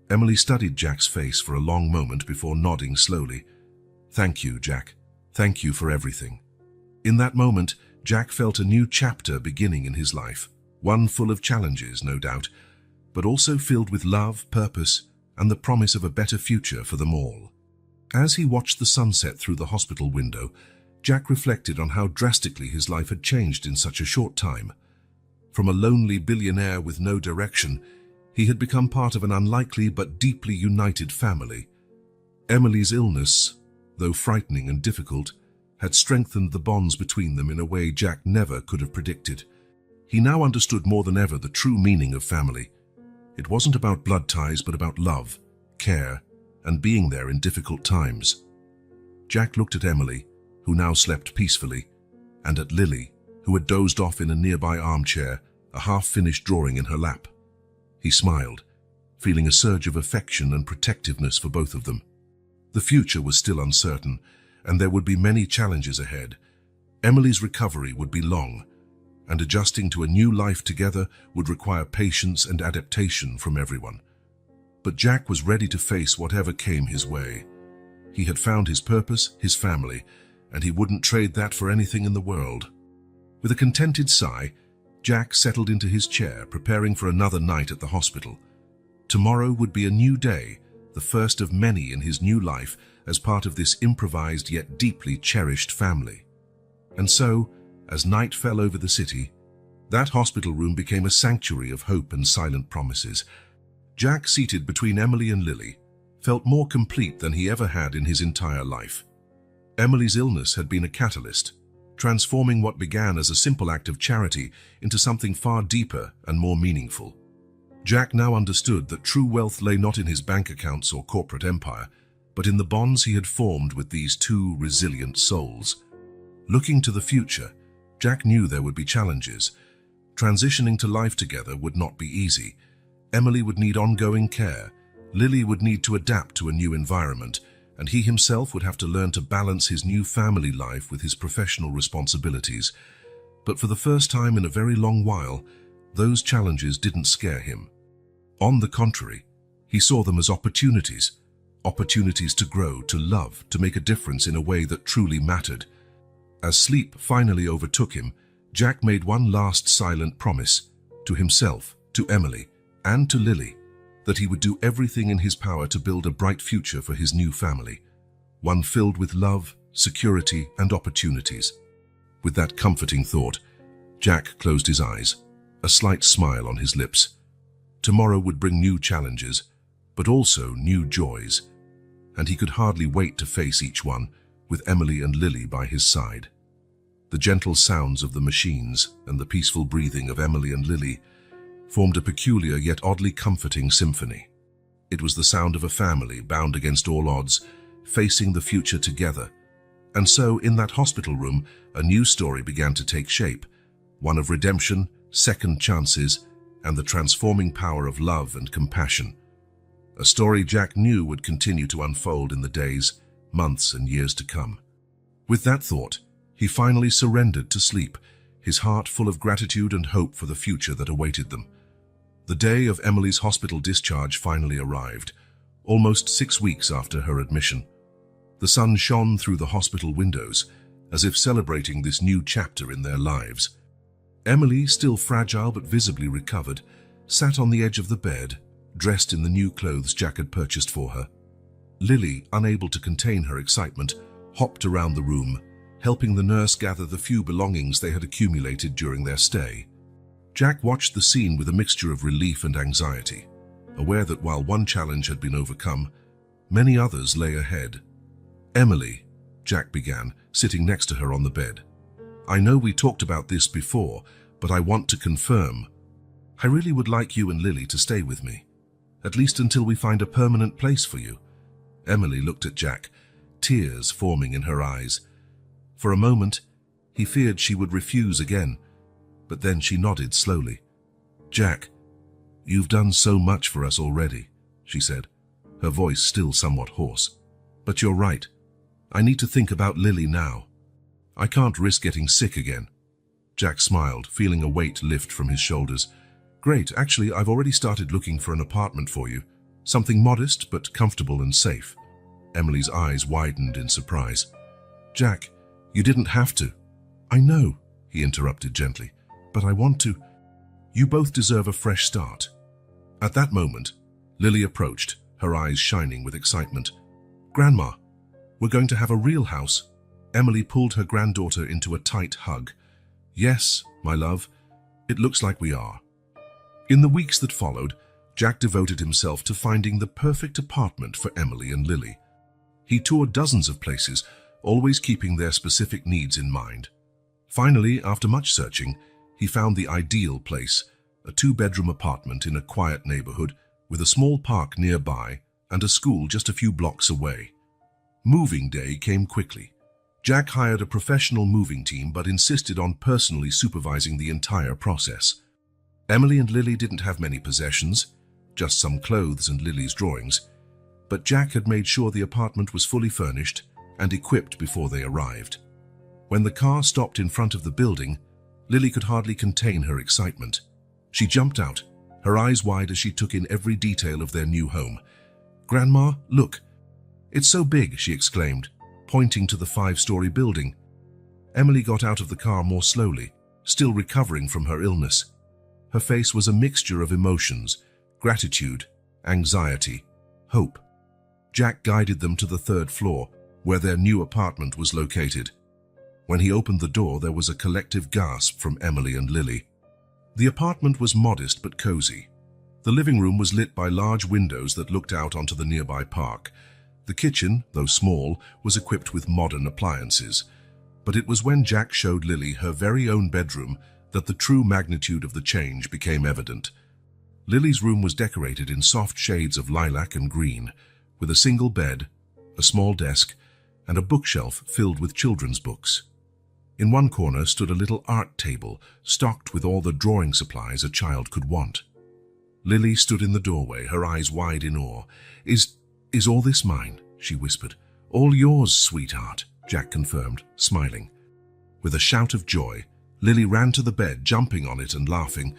Emily studied Jack's face for a long moment before nodding slowly. "Thank you, Jack. Thank you for everything." In that moment, Jack felt a new chapter beginning in his life, one full of challenges, no doubt, but also filled with love, purpose, and the promise of a better future for them all. As he watched the sunset through the hospital window, Jack reflected on how drastically his life had changed in such a short time. From a lonely billionaire with no direction, he had become part of an unlikely but deeply united family. Emily's illness, though frightening and difficult, had strengthened the bonds between them in a way Jack never could have predicted. He now understood more than ever the true meaning of family. It wasn't about blood ties, but about love, care, and being there in difficult times. Jack looked at Emily, who now slept peacefully, and at Lily, who had dozed off in a nearby armchair, a half-finished drawing in her lap. He smiled, feeling a surge of affection and protectiveness for both of them. The future was still uncertain, and there would be many challenges ahead. Emily's recovery would be long, and adjusting to a new life together would require patience and adaptation from everyone. But Jack was ready to face whatever came his way. He had found his purpose, his family, and he wouldn't trade that for anything in the world. With a contented sigh, Jack settled into his chair, preparing for another night at the hospital. Tomorrow would be a new day, the first of many in his new life as part of this improvised yet deeply cherished family. And so, as night fell over the city, that hospital room became a sanctuary of hope and silent promises. Jack, seated between Emily and Lily, felt more complete than he ever had in his entire life. Emily's illness had been a catalyst, transforming what began as a simple act of charity into something far deeper and more meaningful. Jack now understood that true wealth lay not in his bank accounts or corporate empire, but in the bonds he had formed with these two resilient souls. Looking to the future, Jack knew there would be challenges. Transitioning to life together would not be easy. Emily would need ongoing care, Lily would need to adapt to a new environment, and he himself would have to learn to balance his new family life with his professional responsibilities. But for the first time in a very long while, those challenges didn't scare him. On the contrary, he saw them as opportunities to grow, to love, to make a difference in a way that truly mattered. As sleep finally overtook him, Jack made one last silent promise, to himself, to Emily, and to Lily, that he would do everything in his power to build a bright future for his new family, one filled with love, security, and opportunities. With that comforting thought, Jack closed his eyes, a slight smile on his lips. Tomorrow would bring new challenges, but also new joys, and he could hardly wait to face each one, with Emily and Lily by his side. The gentle sounds of the machines and the peaceful breathing of Emily and Lily formed a peculiar yet oddly comforting symphony. It was the sound of a family bound against all odds, facing the future together. And so, in that hospital room, a new story began to take shape, one of redemption, second chances, and the transforming power of love and compassion. A story Jack knew would continue to unfold in the days, months, and years to come. With that thought, he finally surrendered to sleep, his heart full of gratitude and hope for the future that awaited them. The day of Emily's hospital discharge finally arrived, almost 6 weeks after her admission. The sun shone through the hospital windows, as if celebrating this new chapter in their lives. Emily, still fragile but visibly recovered, sat on the edge of the bed, dressed in the new clothes Jack had purchased for her. Lily, unable to contain her excitement, hopped around the room, helping the nurse gather the few belongings they had accumulated during their stay. Jack watched the scene with a mixture of relief and anxiety, aware that while one challenge had been overcome, many others lay ahead. "Emily," Jack began, sitting next to her on the bed. "I know we talked about this before, but I want to confirm. I really would like you and Lily to stay with me, at least until we find a permanent place for you." Emily looked at Jack, tears forming in her eyes. For a moment, he feared she would refuse again, but then she nodded slowly. "Jack, you've done so much for us already," she said, her voice still somewhat hoarse. "But you're right. I need to think about Lily now. I can't risk getting sick again." Jack smiled, feeling a weight lift from his shoulders. "Great, actually, I've already started looking for an apartment for you. Something modest but comfortable and safe." Emily's eyes widened in surprise. "Jack, you didn't have to." "I know," he interrupted gently, "but I want to. You both deserve a fresh start." At that moment, Lily approached, her eyes shining with excitement. "Grandma, we're going to have a real house." Emily pulled her granddaughter into a tight hug. "Yes, my love, it looks like we are." In the weeks that followed, Jack devoted himself to finding the perfect apartment for Emily and Lily. He toured dozens of places, always keeping their specific needs in mind. Finally, after much searching, he found the ideal place, a 2-bedroom apartment in a quiet neighborhood with a small park nearby and a school just a few blocks away. Moving day came quickly. Jack hired a professional moving team but insisted on personally supervising the entire process. Emily and Lily didn't have many possessions, just some clothes and Lily's drawings, but Jack had made sure the apartment was fully furnished and equipped before they arrived. When the car stopped in front of the building, Lily could hardly contain her excitement. She jumped out, her eyes wide as she took in every detail of their new home. "Grandma, look! It's so big," she exclaimed. pointing to the 5-story building. Emily got out of the car more slowly, still recovering from her illness. Her face was a mixture of emotions: gratitude, anxiety, hope. Jack guided them to the 3rd floor, where their new apartment was located. When he opened the door, there was a collective gasp from Emily and Lily. The apartment was modest but cozy. The living room was lit by large windows that looked out onto the nearby park. The kitchen, though small, was equipped with modern appliances. But it was when Jack showed Lily her very own bedroom that the true magnitude of the change became evident. Lily's room was decorated in soft shades of lilac and green, with a single bed, a small desk, and a bookshelf filled with children's books. In one corner stood a little art table, stocked with all the drawing supplies a child could want. Lily stood in the doorway, her eyes wide in awe. Is all this mine?" she whispered. "All yours, sweetheart," Jack confirmed, smiling. With a shout of joy, Lily ran to the bed, jumping on it and laughing.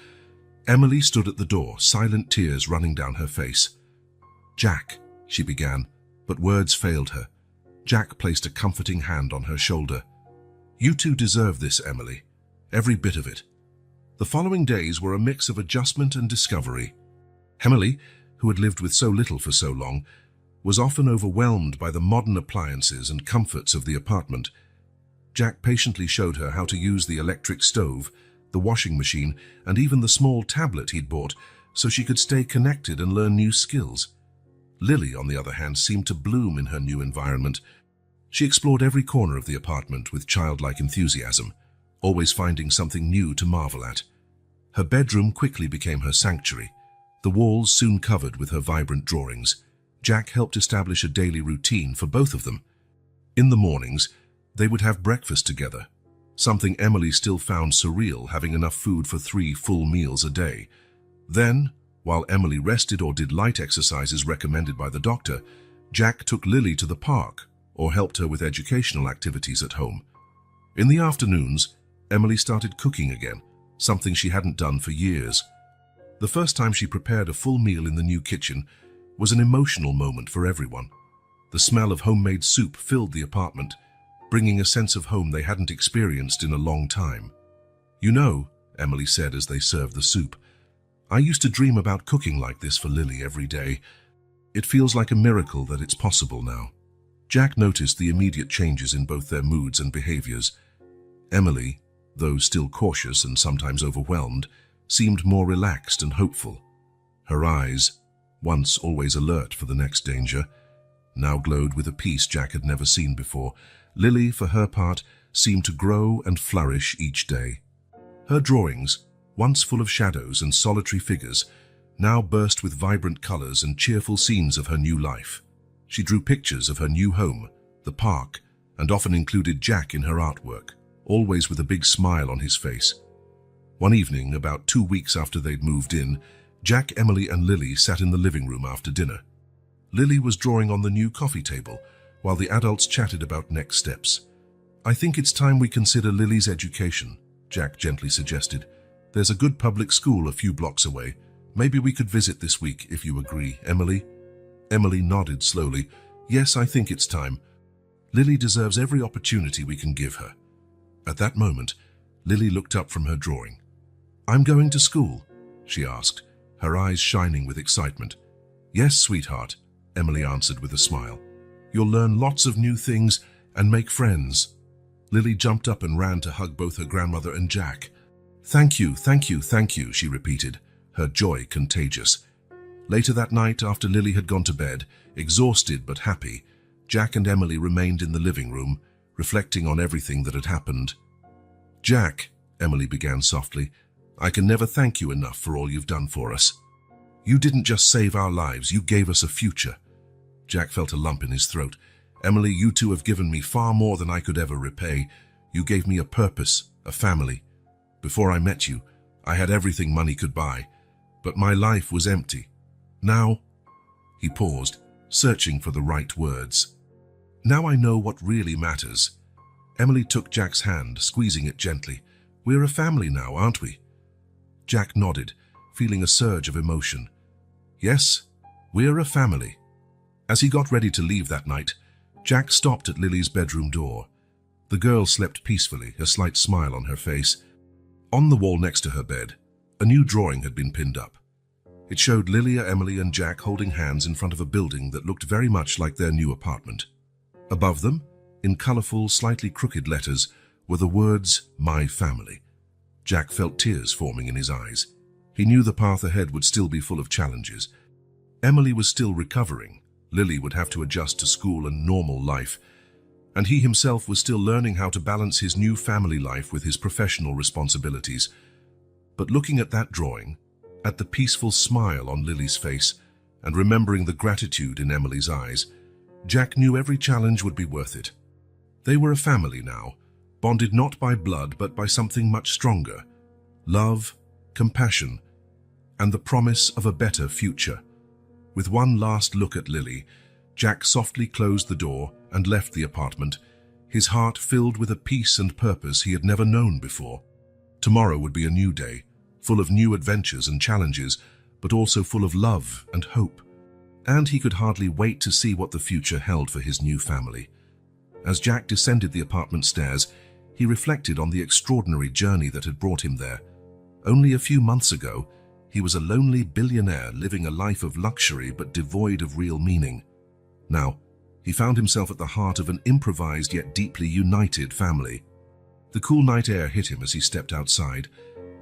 Emily stood at the door, silent tears running down her face. "Jack," she began, but words failed her. Jack placed a comforting hand on her shoulder. "You two deserve this, Emily. Every bit of it." The following days were a mix of adjustment and discovery. Emily, who had lived with so little for so long, was often overwhelmed by the modern appliances and comforts of the apartment. Jack patiently showed her how to use the electric stove, the washing machine, and even the small tablet he'd bought, so she could stay connected and learn new skills. Lily, on the other hand, seemed to bloom in her new environment. She explored every corner of the apartment with childlike enthusiasm, always finding something new to marvel at. Her bedroom quickly became her sanctuary, the walls soon covered with her vibrant drawings. Jack helped establish a daily routine for both of them. In the mornings, they would have breakfast together, something Emily still found surreal, having enough food for 3 full meals a day. Then, while Emily rested or did light exercises recommended by the doctor, Jack took Lily to the park or helped her with educational activities at home. In the afternoons, Emily started cooking again, something she hadn't done for years. The first time she prepared a full meal in the new kitchen was an emotional moment for everyone. The smell of homemade soup filled the apartment, bringing a sense of home they hadn't experienced in a long time. "You know," Emily said as they served the soup, "I used to dream about cooking like this for Lily every day. It feels like a miracle that it's possible now." Jack noticed the immediate changes in both their moods and behaviors. Emily, though still cautious and sometimes overwhelmed, seemed more relaxed and hopeful. Her eyes, once always alert for the next danger, now glowed with a peace Jack had never seen before. Lily, for her part, seemed to grow and flourish each day. Her drawings, once full of shadows and solitary figures, now burst with vibrant colors and cheerful scenes of her new life. She drew pictures of her new home, the park, and often included Jack in her artwork, always with a big smile on his face. One evening, about 2 weeks after they'd moved in, Jack, Emily, and Lily sat in the living room after dinner. Lily was drawing on the new coffee table, while the adults chatted about next steps. "I think it's time we consider Lily's education," Jack gently suggested. "There's a good public school a few blocks away. Maybe we could visit this week, if you agree, Emily." Emily nodded slowly. "Yes, I think it's time. Lily deserves every opportunity we can give her." At that moment, Lily looked up from her drawing. "I'm going to school?" she asked, her eyes shining with excitement. "Yes, sweetheart," Emily answered with a smile. "You'll learn lots of new things and make friends." Lily jumped up and ran to hug both her grandmother and Jack. "Thank you, thank you, thank you," she repeated, her joy contagious. Later that night, after Lily had gone to bed, exhausted but happy, Jack and Emily remained in the living room, reflecting on everything that had happened. "Jack," Emily began softly, "I can never thank you enough for all you've done for us. You didn't just save our lives, you gave us a future." Jack felt a lump in his throat. "Emily, you two have given me far more than I could ever repay. You gave me a purpose, a family. Before I met you, I had everything money could buy, but my life was empty. Now," he paused, searching for the right words. "Now I know what really matters." Emily took Jack's hand, squeezing it gently. "We're a family now, aren't we?" Jack nodded, feeling a surge of emotion. "Yes, we're a family." As he got ready to leave that night, Jack stopped at Lily's bedroom door. The girl slept peacefully, a slight smile on her face. On the wall next to her bed, a new drawing had been pinned up. It showed Lilia, Emily, and Jack holding hands in front of a building that looked very much like their new apartment. Above them, in colorful, slightly crooked letters, were the words, "My family." Jack felt tears forming in his eyes. He knew the path ahead would still be full of challenges. Emily was still recovering. Lily would have to adjust to school and normal life. And he himself was still learning how to balance his new family life with his professional responsibilities. But looking at that drawing, at the peaceful smile on Lily's face, and remembering the gratitude in Emily's eyes, Jack knew every challenge would be worth it. They were a family now, bonded not by blood but by something much stronger: love, compassion, and the promise of a better future. With one last look at Lily, Jack softly closed the door and left the apartment, his heart filled with a peace and purpose he had never known before. Tomorrow would be a new day, full of new adventures and challenges, but also full of love and hope. And he could hardly wait to see what the future held for his new family. As Jack descended the apartment stairs, he reflected on the extraordinary journey that had brought him there. Only a few months ago, he was a lonely billionaire living a life of luxury but devoid of real meaning. Now, he found himself at the heart of an improvised yet deeply united family. The cool night air hit him as he stepped outside,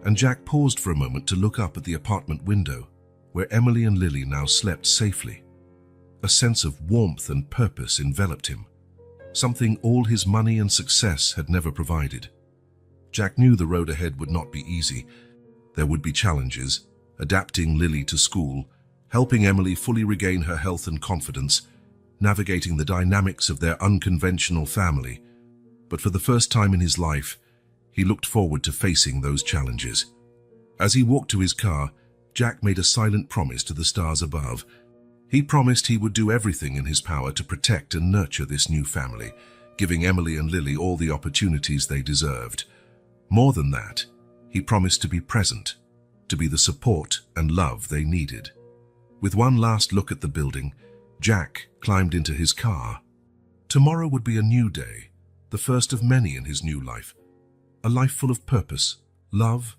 and Jack paused for a moment to look up at the apartment window, where Emily and Lily now slept safely. A sense of warmth and purpose enveloped him, something all his money and success had never provided. Jack knew the road ahead would not be easy. There would be challenges: adapting Lily to school, helping Emily fully regain her health and confidence, navigating the dynamics of their unconventional family. But for the first time in his life, he looked forward to facing those challenges. As he walked to his car, Jack made a silent promise to the stars above. He promised he would do everything in his power to protect and nurture this new family, giving Emily and Lily all the opportunities they deserved. More than that, he promised to be present, to be the support and love they needed. With one last look at the building, Jack climbed into his car. Tomorrow would be a new day, the first of many in his new life. A life full of purpose, love,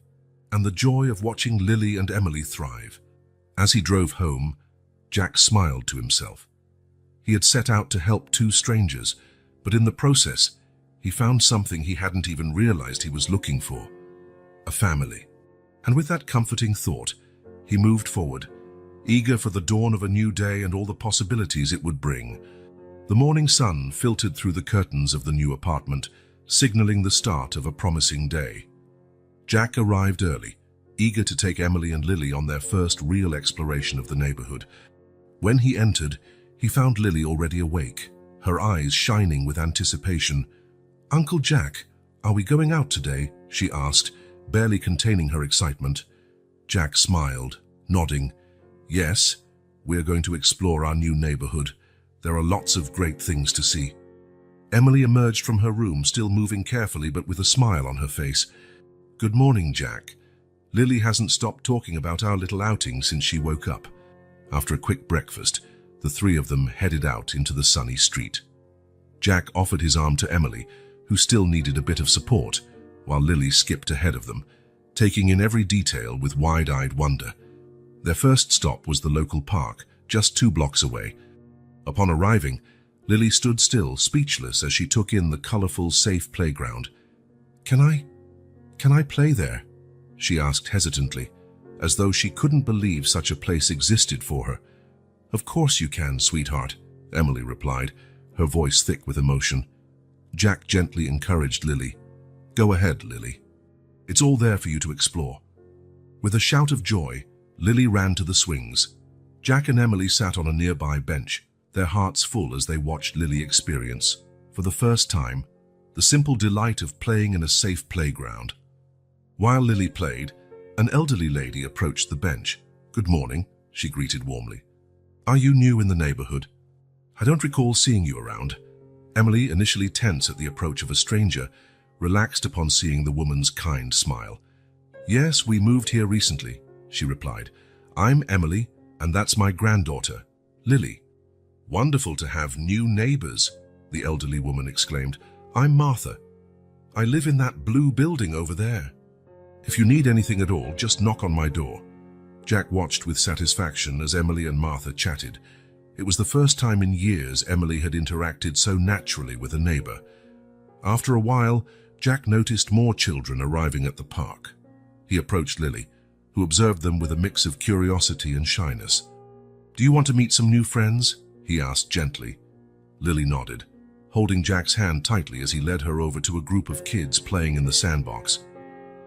and the joy of watching Lily and Emily thrive. As he drove home, Jack smiled to himself. He had set out to help two strangers, but in the process, he found something he hadn't even realized he was looking for: a family. And with that comforting thought, he moved forward, eager for the dawn of a new day and all the possibilities it would bring. The morning sun filtered through the curtains of the new apartment, signaling the start of a promising day. Jack arrived early, eager to take Emily and Lily on their first real exploration of the neighborhood. When he entered, he found Lily already awake, her eyes shining with anticipation. "Uncle Jack, are we going out today?" she asked, barely containing her excitement. Jack smiled, nodding. "Yes, we're going to explore our new neighborhood. There are lots of great things to see." Emily emerged from her room, still moving carefully but with a smile on her face. "Good morning, Jack. Lily hasn't stopped talking about our little outing since she woke up." After a quick breakfast, the three of them headed out into the sunny street. Jack offered his arm to Emily, who still needed a bit of support, while Lily skipped ahead of them, taking in every detail with wide-eyed wonder. Their first stop was the local park, just 2 blocks away. Upon arriving, Lily stood still, speechless as she took in the colorful, safe playground. Can I play there?" she asked hesitantly, as though she couldn't believe such a place existed for her. "Of course you can, sweetheart," Emily replied, her voice thick with emotion. Jack gently encouraged Lily. "Go ahead, Lily. It's all there for you to explore." With a shout of joy, Lily ran to the swings. Jack and Emily sat on a nearby bench, their hearts full as they watched Lily experience, for the first time, the simple delight of playing in a safe playground. While Lily played, an elderly lady approached the bench. "Good morning," she greeted warmly. "Are you new in the neighborhood? I don't recall seeing you around." Emily, initially tense at the approach of a stranger, relaxed upon seeing the woman's kind smile. "Yes, we moved here recently," she replied. "I'm Emily, and that's my granddaughter, Lily." "Wonderful to have new neighbors," the elderly woman exclaimed. "I'm Martha. I live in that blue building over there. If you need anything at all, just knock on my door." Jack watched with satisfaction as Emily and Martha chatted. It was the first time in years Emily had interacted so naturally with a neighbor. After a while, Jack noticed more children arriving at the park. He approached Lily, who observed them with a mix of curiosity and shyness. "Do you want to meet some new friends?" he asked gently. Lily nodded, holding Jack's hand tightly as he led her over to a group of kids playing in the sandbox.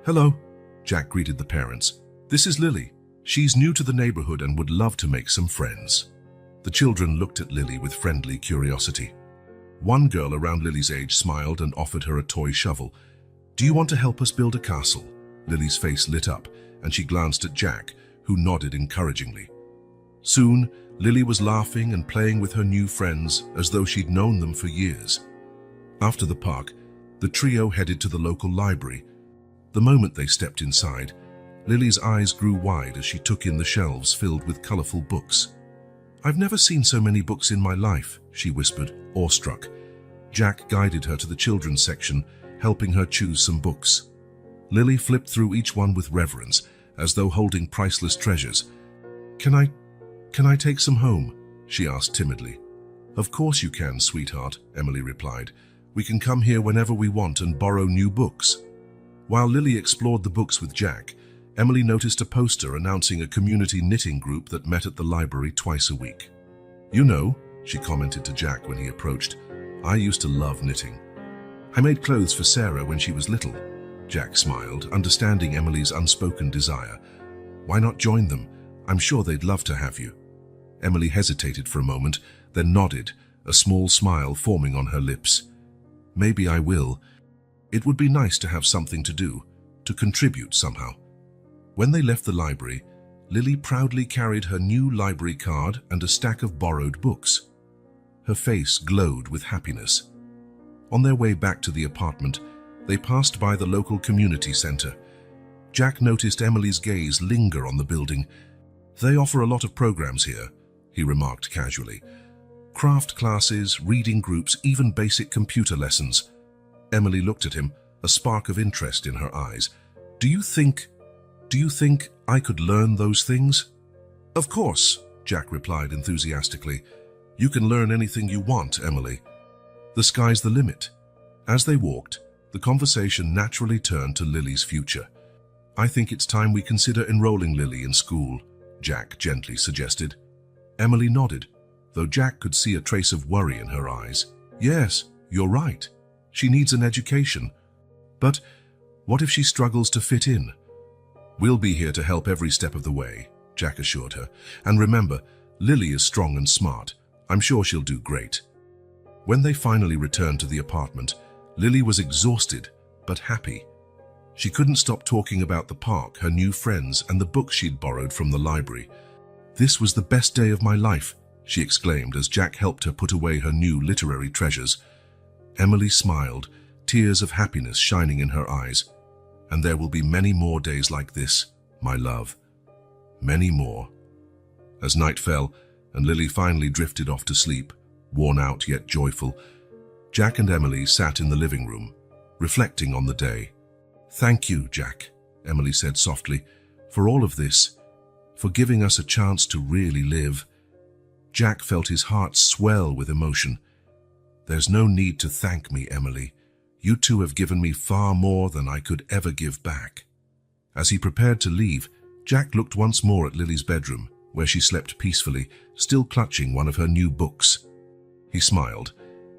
"Hello," Jack greeted the parents. "This is Lily. She's new to the neighborhood and would love to make some friends." The children looked at Lily with friendly curiosity. One girl around Lily's age smiled and offered her a toy shovel. "Do you want to help us build a castle?" Lily's face lit up, and she glanced at Jack, who nodded encouragingly. Soon, Lily was laughing and playing with her new friends as though she'd known them for years. After the park, the trio headed to the local library. The moment they stepped inside, Lily's eyes grew wide as she took in the shelves filled with colorful books. "I've never seen so many books in my life," she whispered, awestruck. Jack guided her to the children's section, helping her choose some books. Lily flipped through each one with reverence, as though holding priceless treasures. Can I take some home?" she asked timidly. "Of course you can, sweetheart," Emily replied. "We can come here whenever we want and borrow new books." While Lily explored the books with Jack, Emily noticed a poster announcing a community knitting group that met at the library twice a week. "You know," she commented to Jack when he approached, "I used to love knitting. I made clothes for Sarah when she was little." Jack smiled, understanding Emily's unspoken desire. "Why not join them? I'm sure they'd love to have you." Emily hesitated for a moment, then nodded, a small smile forming on her lips. "Maybe I will. It would be nice to have something to do, to contribute somehow." When they left the library, Lily proudly carried her new library card and a stack of borrowed books. Her face glowed with happiness. On their way back to the apartment, they passed by the local community center. Jack noticed Emily's gaze linger on the building. "They offer a lot of programs here," he remarked casually. "Craft classes, reading groups, even basic computer lessons." Emily looked at him, a spark of interest in her eyes. Do you think I could learn those things?" "Of course," Jack replied enthusiastically. "You can learn anything you want, Emily. The sky's the limit." As they walked, the conversation naturally turned to Lily's future. "I think it's time we consider enrolling Lily in school," Jack gently suggested. Emily nodded, though Jack could see a trace of worry in her eyes. "Yes, you're right. She needs an education. But what if she struggles to fit in?" "We'll be here to help every step of the way," Jack assured her. "And remember, Lily is strong and smart. I'm sure she'll do great." When they finally returned to the apartment, Lily was exhausted but happy. She couldn't stop talking about the park, her new friends, and the books she'd borrowed from the library. "This was the best day of my life," she exclaimed as Jack helped her put away her new literary treasures. Emily smiled, tears of happiness shining in her eyes. "And there will be many more days like this, my love. Many more." As night fell and Lily finally drifted off to sleep, worn out yet joyful, Jack and Emily sat in the living room, reflecting on the day. "Thank you, Jack," Emily said softly, "for all of this, for giving us a chance to really live." Jack felt his heart swell with emotion. "There's no need to thank me, Emily. You two have given me far more than I could ever give back." As he prepared to leave, Jack looked once more at Lily's bedroom, where she slept peacefully, still clutching one of her new books. He smiled,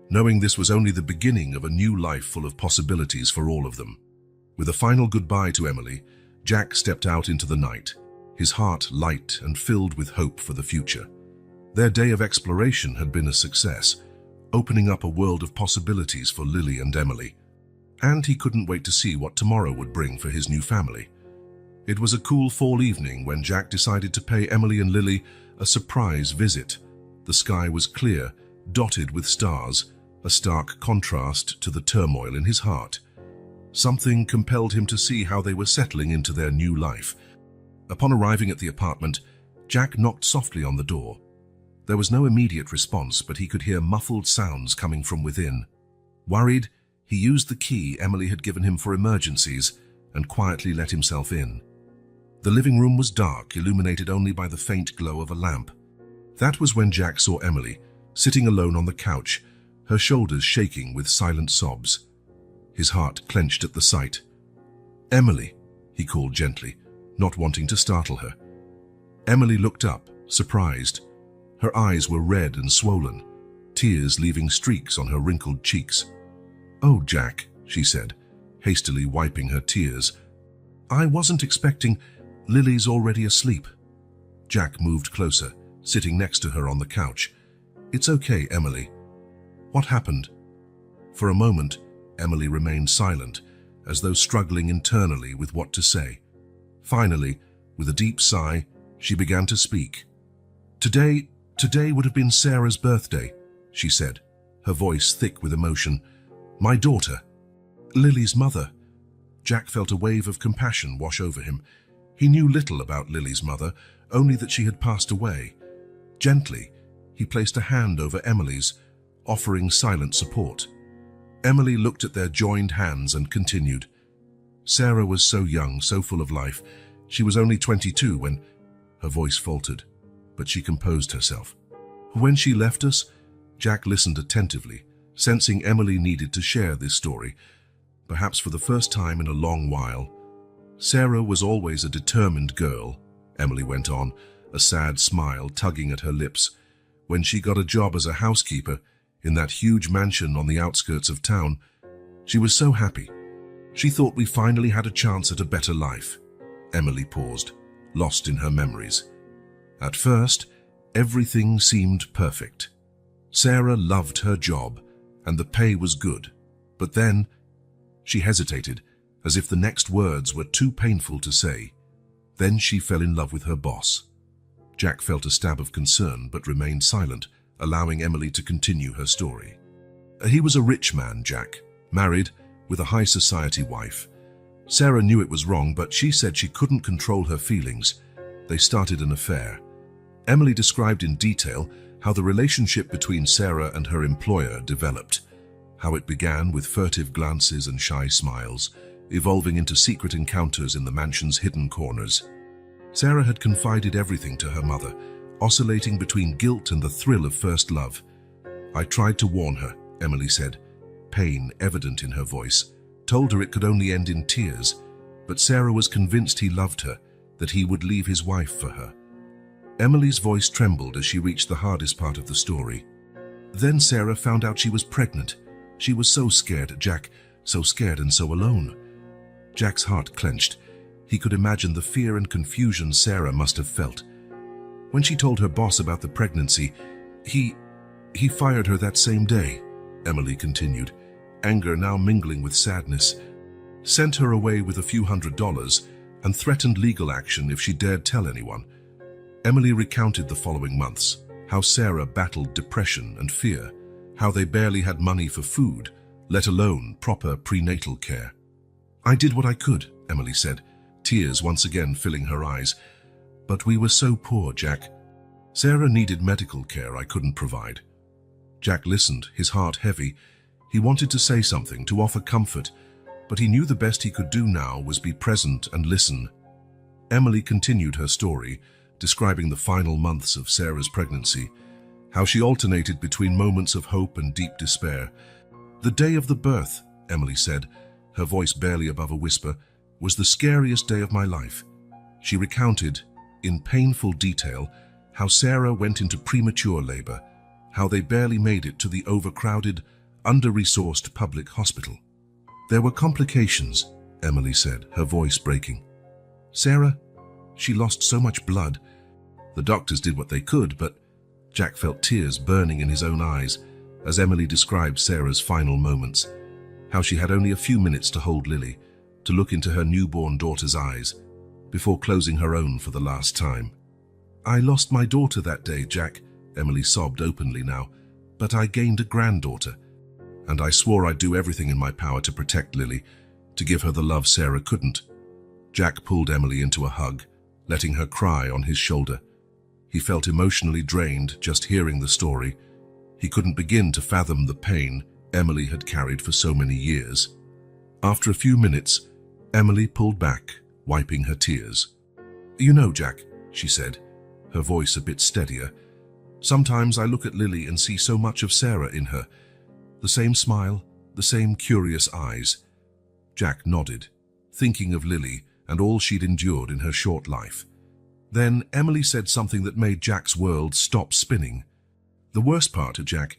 knowing this was only the beginning of a new life full of possibilities for all of them. With a final goodbye to Emily, Jack stepped out into the night, his heart light and filled with hope for the future. Their day of exploration had been a success, opening up a world of possibilities for Lily and Emily. And he couldn't wait to see what tomorrow would bring for his new family. It was a cool fall evening when Jack decided to pay Emily and Lily a surprise visit. The sky was clear, dotted with stars, a stark contrast to the turmoil in his heart. Something compelled him to see how they were settling into their new life. Upon arriving at the apartment, Jack knocked softly on the door. There was no immediate response, but he could hear muffled sounds coming from within. Worried, he used the key Emily had given him for emergencies and quietly let himself in. The living room was dark, illuminated only by the faint glow of a lamp. That was when Jack saw Emily, sitting alone on the couch, her shoulders shaking with silent sobs. His heart clenched at the sight. "Emily," he called gently, not wanting to startle her. Emily looked up, surprised. Her eyes were red and swollen, tears leaving streaks on her wrinkled cheeks. "Oh, Jack," she said, hastily wiping her tears. "I wasn't expecting. Lily's already asleep." Jack moved closer, sitting next to her on the couch. "It's okay, Emily. What happened?" For a moment, Emily remained silent, as though struggling internally with what to say. Finally, with a deep sigh, she began to speak. Today would have been Sarah's birthday," she said, her voice thick with emotion. "My daughter, Lily's mother." Jack felt a wave of compassion wash over him. He knew little about Lily's mother, only that she had passed away. Gently, he placed a hand over Emily's, offering silent support. Emily looked at their joined hands and continued. "Sarah was so young, so full of life. She was only 22 when—" Her voice faltered, but she composed herself. "When she left us," Jack listened attentively, sensing Emily needed to share this story, perhaps for the first time in a long while. "Sarah was always a determined girl," Emily went on, a sad smile tugging at her lips. "When she got a job as a housekeeper in that huge mansion on the outskirts of town, she was so happy. She thought we finally had a chance at a better life." Emily paused, lost in her memories. "At first, everything seemed perfect. Sarah loved her job, and the pay was good. But then—" She hesitated, as if the next words were too painful to say. "Then she fell in love with her boss." Jack felt a stab of concern, but remained silent, allowing Emily to continue her story. "He was a rich man, Jack, married, with a high society wife. Sarah knew it was wrong, but she said she couldn't control her feelings. They started an affair." Emily described in detail how the relationship between Sarah and her employer developed, how it began with furtive glances and shy smiles, evolving into secret encounters in the mansion's hidden corners. Sarah had confided everything to her mother, oscillating between guilt and the thrill of first love. "I tried to warn her," Emily said, pain evident in her voice, told her it could only end in tears, but Sarah was convinced he loved her, that he would leave his wife for her. Emily's voice trembled as she reached the hardest part of the story. "Then Sarah found out she was pregnant. She was so scared, Jack, so scared and so alone." Jack's heart clenched. He could imagine the fear and confusion Sarah must have felt. "When she told her boss about the pregnancy, he fired her that same day," Emily continued, anger now mingling with sadness. "Sent her away with a few $100 and threatened legal action if she dared tell anyone." Emily recounted the following months, how Sarah battled depression and fear, how they barely had money for food, let alone proper prenatal care. "I did what I could," Emily said, tears once again filling her eyes. "But we were so poor, Jack. Sarah needed medical care I couldn't provide." Jack listened, his heart heavy. He wanted to say something, to offer comfort, but he knew the best he could do now was be present and listen. Emily continued her story, describing the final months of Sarah's pregnancy, how she alternated between moments of hope and deep despair. "The day of the birth," Emily said, her voice barely above a whisper, "was the scariest day of my life." She recounted, in painful detail, how Sarah went into premature labor, how they barely made it to the overcrowded, under-resourced public hospital. "There were complications," Emily said, her voice breaking. "Sarah, she lost so much blood. The doctors did what they could, but—" Jack felt tears burning in his own eyes as Emily described Sarah's final moments, how she had only a few minutes to hold Lily, to look into her newborn daughter's eyes, before closing her own for the last time. "I lost my daughter that day, Jack," Emily sobbed openly now, "but I gained a granddaughter, and I swore I'd do everything in my power to protect Lily, to give her the love Sarah couldn't." Jack pulled Emily into a hug, letting her cry on his shoulder. He felt emotionally drained just hearing the story. He couldn't begin to fathom the pain Emily had carried for so many years. After a few minutes, Emily pulled back, wiping her tears. "You know, Jack," she said, her voice a bit steadier, "sometimes I look at Lily and see so much of Sarah in her. The same smile, the same curious eyes." Jack nodded, thinking of Lily and all she'd endured in her short life. Then Emily said something that made Jack's world stop spinning. "The worst part, Jack,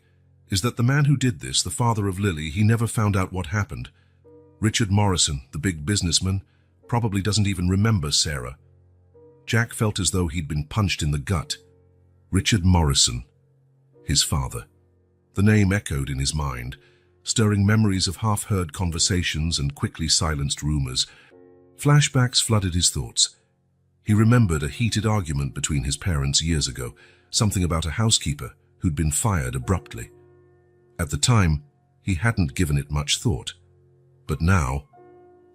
is that the man who did this, the father of Lily, he never found out what happened. Richard Morrison, the big businessman, probably doesn't even remember Sarah." Jack felt as though he'd been punched in the gut. Richard Morrison, his father. The name echoed in his mind, stirring memories of half-heard conversations and quickly silenced rumors. Flashbacks flooded his thoughts. He remembered a heated argument between his parents years ago, something about a housekeeper who'd been fired abruptly. At the time, he hadn't given it much thought. But now,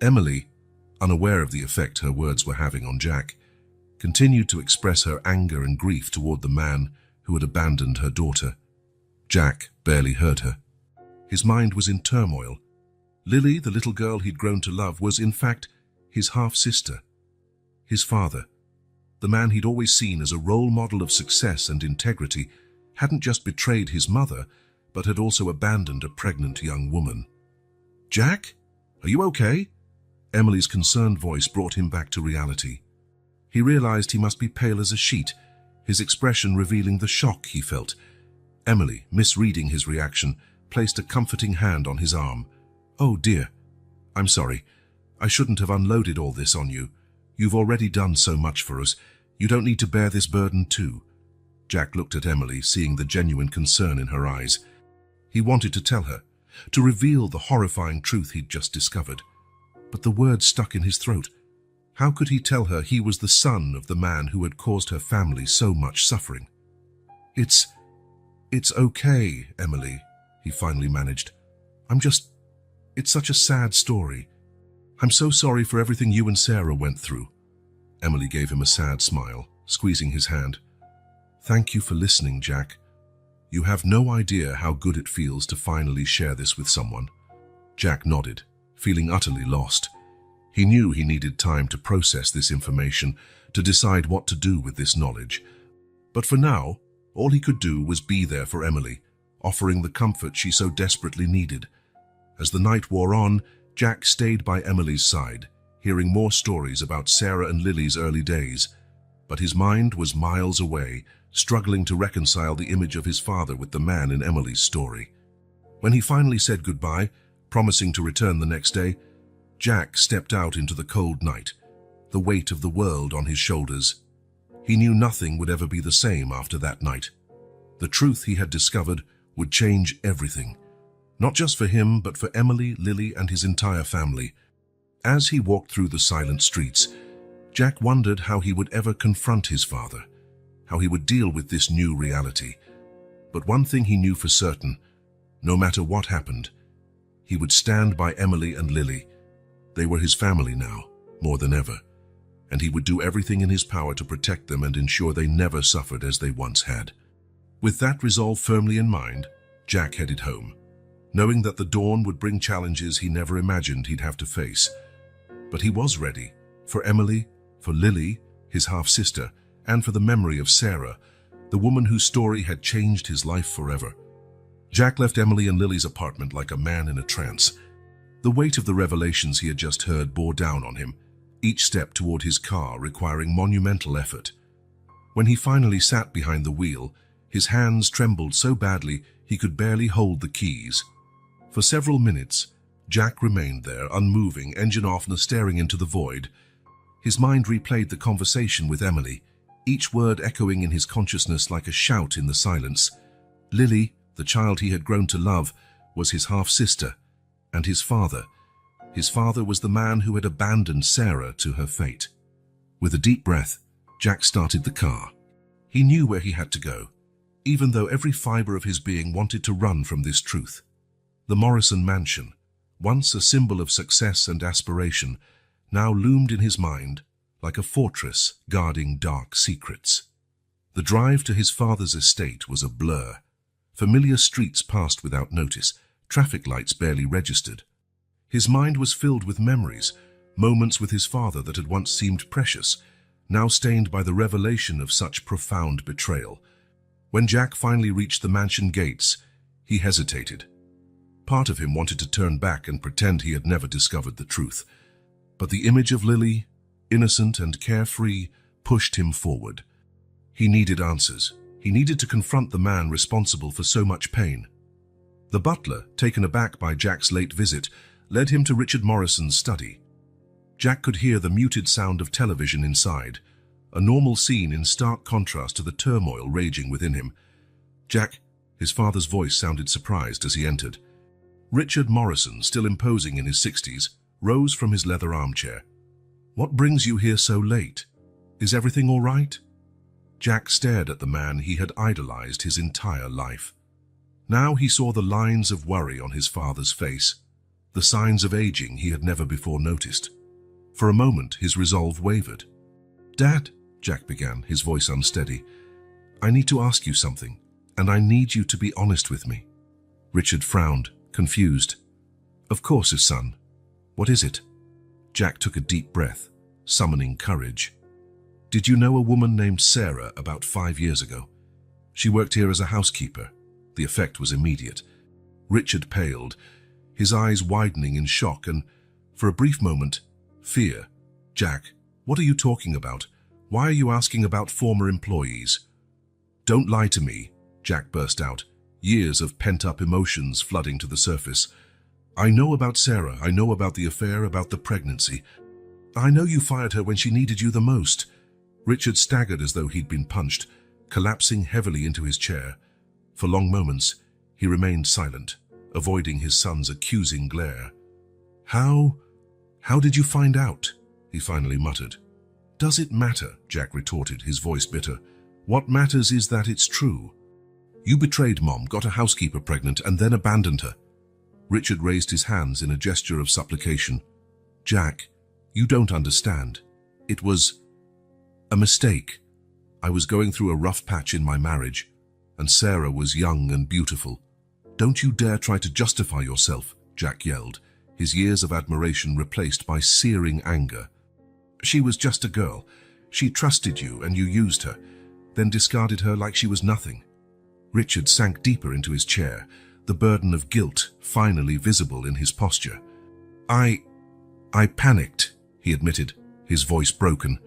Emily, unaware of the effect her words were having on Jack, continued to express her anger and grief toward the man who had abandoned her daughter. Jack barely heard her. His mind was in turmoil. Lily, the little girl he'd grown to love, was in fact his half-sister. His father, the man he'd always seen as a role model of success and integrity, hadn't just betrayed his mother, but had also abandoned a pregnant young woman. "Jack, are you okay?" Emily's concerned voice brought him back to reality. He realized he must be pale as a sheet, his expression revealing the shock he felt. Emily, misreading his reaction, placed a comforting hand on his arm. "Oh dear, I'm sorry. I shouldn't have unloaded all this on you. You've already done so much for us. You don't need to bear this burden too." Jack looked at Emily, seeing the genuine concern in her eyes. He wanted to tell her, to reveal the horrifying truth he'd just discovered. But the words stuck in his throat. How could he tell her he was the son of the man who had caused her family so much suffering? It's okay, Emily," he finally managed. It's such a sad story. I'm so sorry for everything you and Sarah went through." Emily gave him a sad smile, squeezing his hand. "Thank you for listening, Jack. You have no idea how good it feels to finally share this with someone." Jack nodded, feeling utterly lost. He knew he needed time to process this information, to decide what to do with this knowledge. But for now, all he could do was be there for Emily, offering the comfort she so desperately needed. As the night wore on, Jack stayed by Emily's side, hearing more stories about Sarah and Lily's early days. But his mind was miles away, struggling to reconcile the image of his father with the man in Emily's story. When he finally said goodbye, promising to return the next day, Jack stepped out into the cold night, the weight of the world on his shoulders. He knew nothing would ever be the same after that night. The truth he had discovered would change everything, not just for him, but for Emily, Lily, and his entire family. As he walked through the silent streets, Jack wondered how he would ever confront his father, how he would deal with this new reality. But one thing he knew for certain: no matter what happened, he would stand by Emily and Lily. They were his family now, more than ever, and he would do everything in his power to protect them and ensure they never suffered as they once had. With that resolve firmly in mind, Jack headed home, knowing that the dawn would bring challenges he never imagined he'd have to face. But he was ready, for Emily, for Lily, his half-sister, and for the memory of Sarah, the woman whose story had changed his life forever. Jack left Emily and Lily's apartment like a man in a trance. The weight of the revelations he had just heard bore down on him, each step toward his car requiring monumental effort. When he finally sat behind the wheel, his hands trembled so badly he could barely hold the keys. For several minutes, Jack remained there, unmoving, engine off and staring into the void. His mind replayed the conversation with Emily, each word echoing in his consciousness like a shout in the silence. Lily, the child he had grown to love, was his half-sister, and his father was the man who had abandoned Sarah to her fate. With a deep breath, Jack started the car. He knew where he had to go, even though every fiber of his being wanted to run from this truth. The Morrison mansion, once a symbol of success and aspiration, now loomed in his mind like a fortress guarding dark secrets. The drive to his father's estate was a blur. Familiar streets passed without notice, traffic lights barely registered. His mind was filled with memories, moments with his father that had once seemed precious, now stained by the revelation of such profound betrayal. When Jack finally reached the mansion gates, he hesitated. Part of him wanted to turn back and pretend he had never discovered the truth. But the image of Lily, innocent and carefree, pushed him forward. He needed answers. He needed to confront the man responsible for so much pain. The butler, taken aback by Jack's late visit, led him to Richard Morrison's study. Jack could hear the muted sound of television inside, a normal scene in stark contrast to the turmoil raging within him. "Jack," his father's voice sounded surprised as he entered. Richard Morrison, still imposing in his 60s, rose from his leather armchair. "What brings you here so late? Is everything all right?" Jack stared at the man he had idolized his entire life. Now he saw the lines of worry on his father's face, the signs of aging he had never before noticed. For a moment, his resolve wavered. "Dad," Jack began, his voice unsteady, "I need to ask you something, and I need you to be honest with me." Richard frowned, confused. "Of course, his son. What is it?" Jack took a deep breath, summoning courage. "Did you know a woman named Sarah about 5 years ago? She worked here as a housekeeper." The effect was immediate. Richard paled, his eyes widening in shock and, for a brief moment, fear. "Jack, what are you talking about? Why are you asking about former employees?" "Don't lie to me," Jack burst out, years of pent-up emotions flooding to the surface. "I know about Sarah. I know about the affair, about the pregnancy. I know you fired her when she needed you the most." Richard staggered as though he'd been punched, collapsing heavily into his chair. For long moments, he remained silent, avoiding his son's accusing glare. How did you find out?" he finally muttered. "Does it matter?" Jack retorted, his voice bitter. "What matters is that it's true. You betrayed Mom, got a housekeeper pregnant, and then abandoned her." Richard raised his hands in a gesture of supplication. "Jack, you don't understand. It was a mistake. I was going through a rough patch in my marriage, and Sarah was young and beautiful." "Don't you dare try to justify yourself," Jack yelled, his years of admiration replaced by searing anger. "She was just a girl. She trusted you and you used her, then discarded her like she was nothing." Richard sank deeper into his chair, the burden of guilt finally visible in his posture. I panicked," he admitted, his voice broken.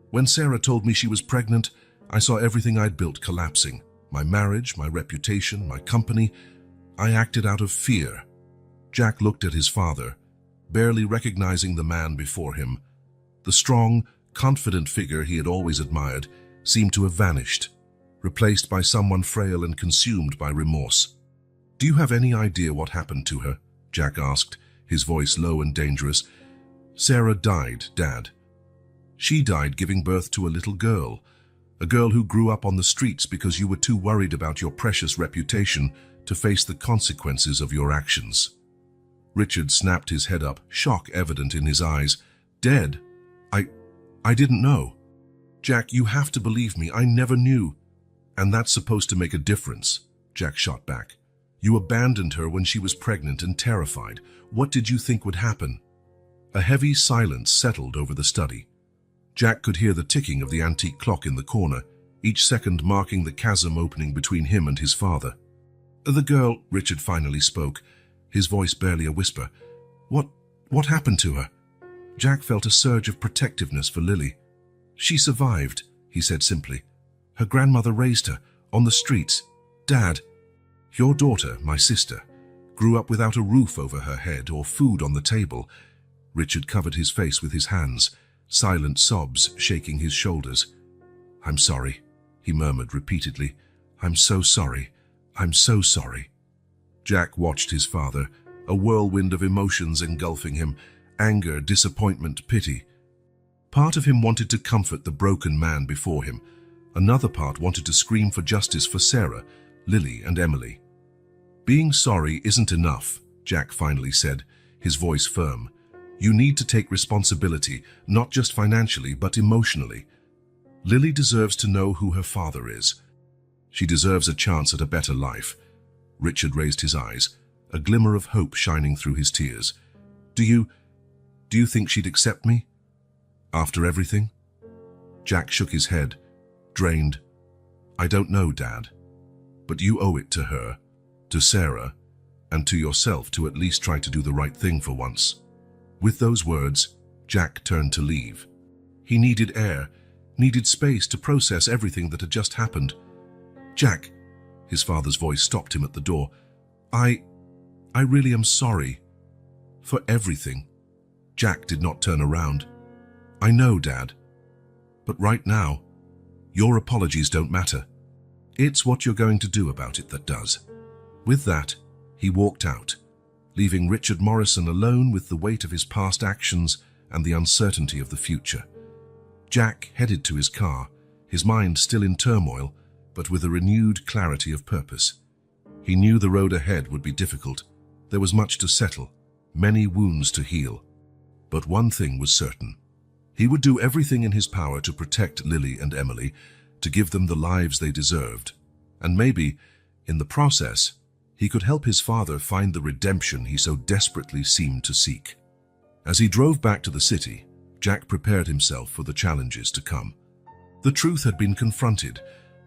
"When Sarah told me she was pregnant, I saw everything I'd built collapsing. My marriage, my reputation, my company. I acted out of fear." Jack looked at his father, barely recognizing the man before him. The strong, confident figure he had always admired seemed to have vanished, replaced by someone frail and consumed by remorse. "Do you have any idea what happened to her?" Jack asked, his voice low and dangerous. "Sarah died, Dad. She died giving birth to a little girl, a girl who grew up on the streets because you were too worried about your precious reputation to face the consequences of your actions." Richard snapped his head up, shock evident in his eyes. "Dead? I didn't know." "Jack, you have to believe me. I never knew." "And that's supposed to make a difference," Jack shot back. "You abandoned her when she was pregnant and terrified. What did you think would happen?" A heavy silence settled over the study. Jack could hear the ticking of the antique clock in the corner, each second marking the chasm opening between him and his father. "The girl," Richard finally spoke, his voice barely a whisper. What happened to her?" Jack felt a surge of protectiveness for Lily. "She survived," he said simply. "Her grandmother raised her, on the streets. Dad, your daughter, my sister, grew up without a roof over her head or food on the table." Richard covered his face with his hands, silent sobs shaking his shoulders. "I'm sorry," he murmured repeatedly. "I'm so sorry. I'm so sorry." Jack watched his father, a whirlwind of emotions engulfing him, anger, disappointment, pity. Part of him wanted to comfort the broken man before him. Another part wanted to scream for justice for Sarah, Lily, and Emily. "Being sorry isn't enough," Jack finally said, his voice firm. "You need to take responsibility, not just financially, but emotionally. Lily deserves to know who her father is. She deserves a chance at a better life. Richard raised his eyes, a glimmer of hope shining through his tears. Do you think she'd accept me? After everything? Jack shook his head, drained. I don't know, Dad. But you owe it to her, to Sarah, and to yourself to at least try to do the right thing for once. With those words, Jack turned to leave. He needed air, needed space to process everything that had just happened. Jack, his father's voice stopped him at the door. I really am sorry. For everything. Jack did not turn around. I know, Dad. But right now, your apologies don't matter. It's what you're going to do about it that does. With that, he walked out, leaving Richard Morrison alone with the weight of his past actions and the uncertainty of the future. Jack headed to his car, his mind still in turmoil, but with a renewed clarity of purpose. He knew the road ahead would be difficult. There was much to settle, many wounds to heal. But one thing was certain. He would do everything in his power to protect Lily and Emily, to give them the lives they deserved. And maybe, in the process, he could help his father find the redemption he so desperately seemed to seek. As he drove back to the city, Jack prepared himself for the challenges to come. The truth had been confronted,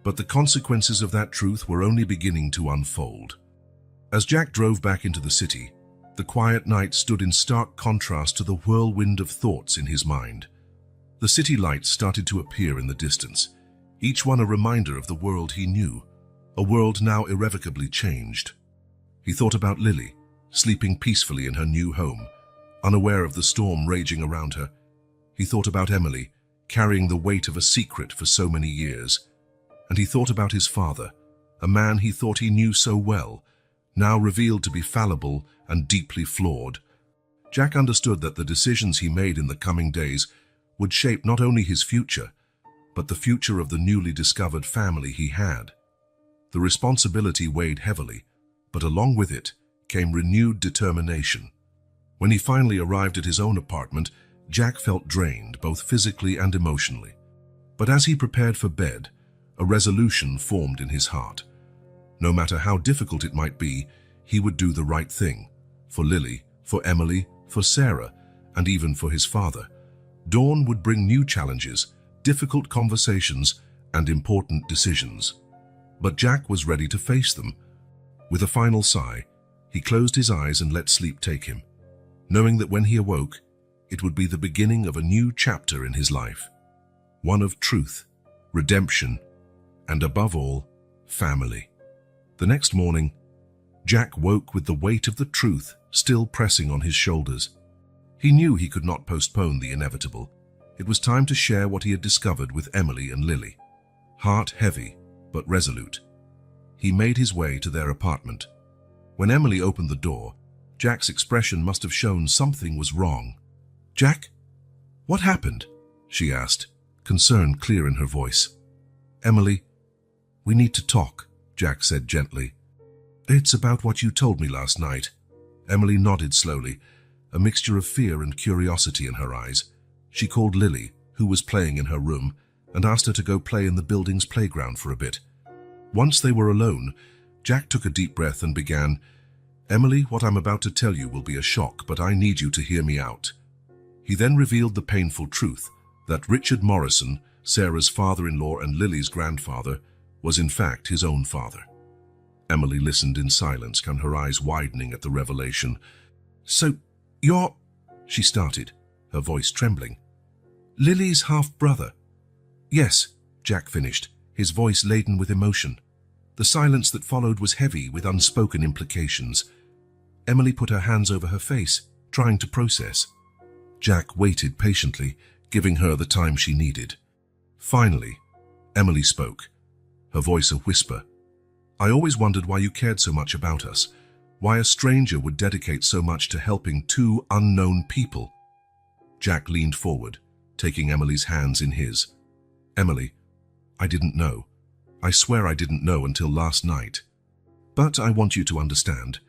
but the consequences of that truth were only beginning to unfold. As Jack drove back into the city, the quiet night stood in stark contrast to the whirlwind of thoughts in his mind. The city lights started to appear in the distance, each one a reminder of the world he knew, a world now irrevocably changed. He thought about Lily, sleeping peacefully in her new home, unaware of the storm raging around her. He thought about Emily, carrying the weight of a secret for so many years. And he thought about his father, a man he thought he knew so well, now revealed to be fallible and deeply flawed. Jack understood that the decisions he made in the coming days would shape not only his future, but the future of the newly discovered family he had. The responsibility weighed heavily, but along with it came renewed determination. When he finally arrived at his own apartment, Jack felt drained, both physically and emotionally. But as he prepared for bed, a resolution formed in his heart. No matter how difficult it might be, he would do the right thing. For Lily, for Emily, for Sarah, and even for his father. Dawn would bring new challenges, difficult conversations, and important decisions. But Jack was ready to face them. With a final sigh, he closed his eyes and let sleep take him, knowing that when he awoke, it would be the beginning of a new chapter in his life. One of truth, redemption, and above all, family. The next morning, Jack woke with the weight of the truth still pressing on his shoulders. He knew he could not postpone the inevitable. It was time to share what he had discovered with Emily and Lily. Heart heavy, but resolute, he made his way to their apartment. When Emily opened the door, Jack's expression must have shown something was wrong. "Jack, what happened?" she asked, concern clear in her voice. "Emily, we need to talk," Jack said gently. "It's about what you told me last night." Emily nodded slowly, a mixture of fear and curiosity in her eyes. She called Lily, who was playing in her room, and asked her to go play in the building's playground for a bit. Once they were alone, Jack took a deep breath and began, "Emily, what I'm about to tell you will be a shock, but I need you to hear me out." He then revealed the painful truth that Richard Morrison, Sarah's father-in-law and Lily's grandfather, was in fact his own father. Emily listened in silence, her eyes widening at the revelation. "So, you're—" she started, her voice trembling. "Lily's half-brother?" "Yes," Jack finished, his voice laden with emotion. The silence that followed was heavy with unspoken implications. Emily put her hands over her face, trying to process. Jack waited patiently, giving her the time she needed. Finally, Emily spoke, her voice a whisper. "I always wondered why you cared so much about us, why a stranger would dedicate so much to helping two unknown people." Jack leaned forward, taking Emily's hands in his. "Emily, I didn't know. I swear I didn't know until last night. But I want you to understand.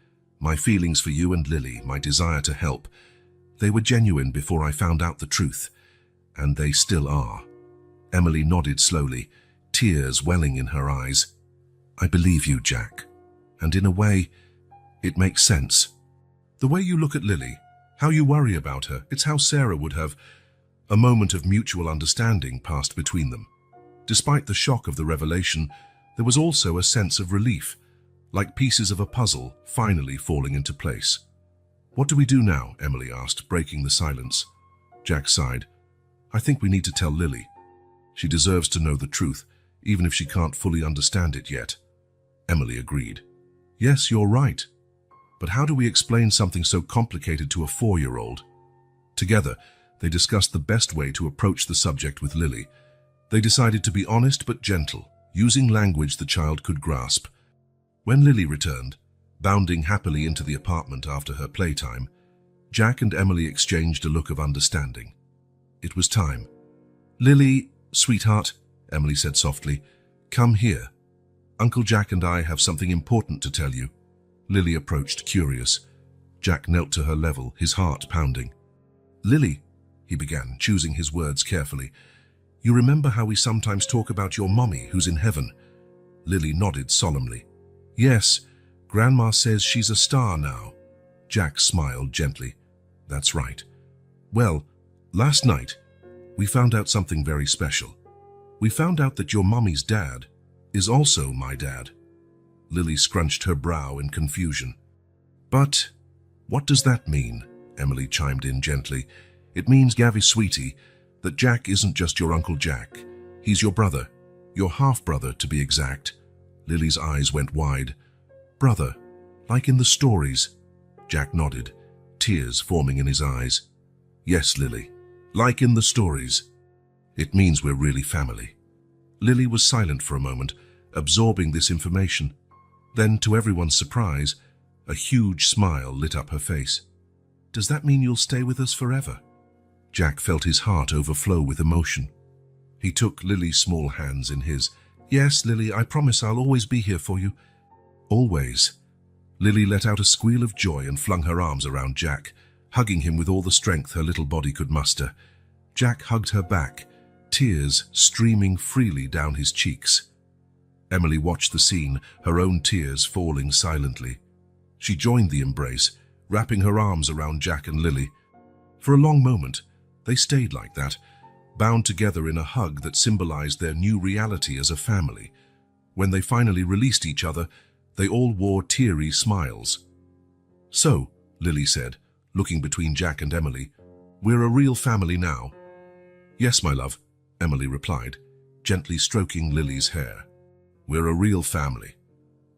My feelings for you and Lily, my desire to help, they were genuine before I found out the truth, and they still are. Emily nodded slowly, tears welling in her eyes. I believe you, Jack. And in a way, it makes sense. The way you look at Lily, how you worry about her, it's how Sarah would have. A moment of mutual understanding passed between them. Despite the shock of the revelation, there was also a sense of relief, like pieces of a puzzle finally falling into place. What do we do now? Emily asked, breaking the silence. Jack sighed. I think we need to tell Lily. She deserves to know the truth, even if she can't fully understand it yet. Emily agreed. Yes, you're right. But how do we explain something so complicated to a 4-year-old? Together, they discussed the best way to approach the subject with Lily. They decided to be honest but gentle, using language the child could grasp. When Lily returned, bounding happily into the apartment after her playtime, Jack and Emily exchanged a look of understanding. It was time. Lily, sweetheart, Emily said softly, come here. Uncle Jack and I have something important to tell you. Lily approached, curious. Jack knelt to her level, his heart pounding. Lily, he began, choosing his words carefully, you remember how we sometimes talk about your mommy who's in heaven? Lily nodded solemnly. Yes, Grandma says she's a star now. Jack smiled gently. That's right. Well, last night, we found out something very special. We found out that your mommy's dad is also my dad. Lily scrunched her brow in confusion. But what does that mean? Emily chimed in gently. It means, Gavi sweetie, that Jack isn't just your Uncle Jack. He's your brother, your half-brother to be exact. Lily's eyes went wide. Brother, like in the stories. Jack nodded, tears forming in his eyes. Yes, Lily, like in the stories. It means we're really family. Lily was silent for a moment, absorbing this information. Then, to everyone's surprise, a huge smile lit up her face. Does that mean you'll stay with us forever? Jack felt his heart overflow with emotion. He took Lily's small hands in his. Yes, Lily, I promise I'll always be here for you. Always. Lily let out a squeal of joy and flung her arms around Jack, hugging him with all the strength her little body could muster. Jack hugged her back, tears streaming freely down his cheeks. Emily watched the scene, her own tears falling silently. She joined the embrace, wrapping her arms around Jack and Lily. For a long moment, they stayed like that, bound together in a hug that symbolized their new reality as a family. When they finally released each other, they all wore teary smiles. So, Lily said, looking between Jack and Emily, we're a real family now. Yes, my love, Emily replied, gently stroking Lily's hair. We're a real family.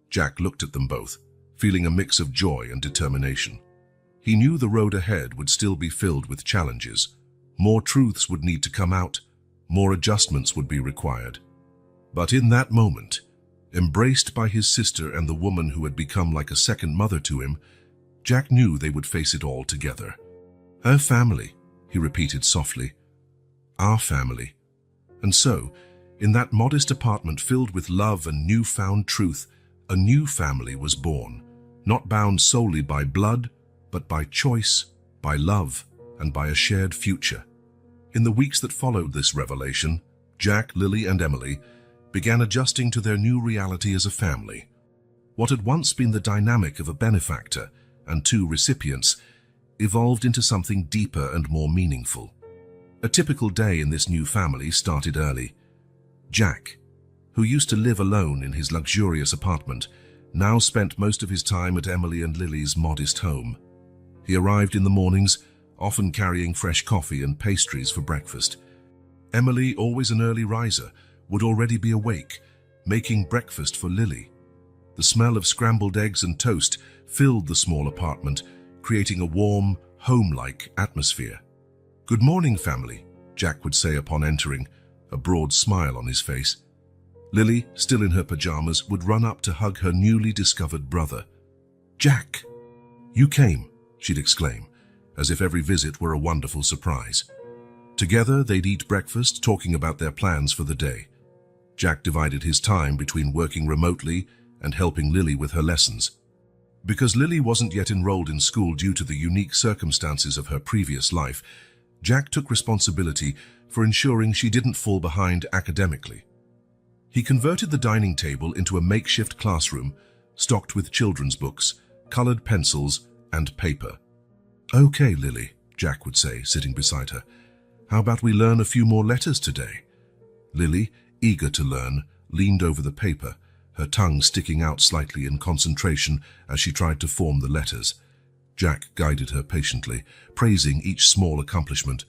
Jack looked at them both, feeling a mix of joy and determination. He knew the road ahead would still be filled with challenges. More truths would need to come out, more adjustments would be required. But in that moment, embraced by his sister and the woman who had become like a second mother to him, Jack knew they would face it all together. Her family, he repeated softly. Our family. And so, in that modest apartment filled with love and newfound truth, a new family was born, not bound solely by blood, but by choice, by love, and by a shared future. In the weeks that followed this revelation, Jack, Lily, and Emily began adjusting to their new reality as a family. What had once been the dynamic of a benefactor and two recipients evolved into something deeper and more meaningful. A typical day in this new family started early. Jack, who used to live alone in his luxurious apartment, now spent most of his time at Emily and Lily's modest home. He arrived in the mornings, often carrying fresh coffee and pastries for breakfast. Emily, always an early riser, would already be awake, making breakfast for Lily. The smell of scrambled eggs and toast filled the small apartment, creating a warm, home-like atmosphere. Good morning, family, Jack would say upon entering, a broad smile on his face. Lily, still in her pajamas, would run up to hug her newly discovered brother. Jack! You came, she'd exclaim, as if every visit were a wonderful surprise. Together, they'd eat breakfast, talking about their plans for the day. Jack divided his time between working remotely and helping Lily with her lessons. Because Lily wasn't yet enrolled in school due to the unique circumstances of her previous life, Jack took responsibility for ensuring she didn't fall behind academically. He converted the dining table into a makeshift classroom, stocked with children's books, colored pencils, and paper. "Okay, Lily," Jack would say, sitting beside her. "How about we learn a few more letters today?" Lily, eager to learn, leaned over the paper, her tongue sticking out slightly in concentration as she tried to form the letters. Jack guided her patiently, praising each small accomplishment.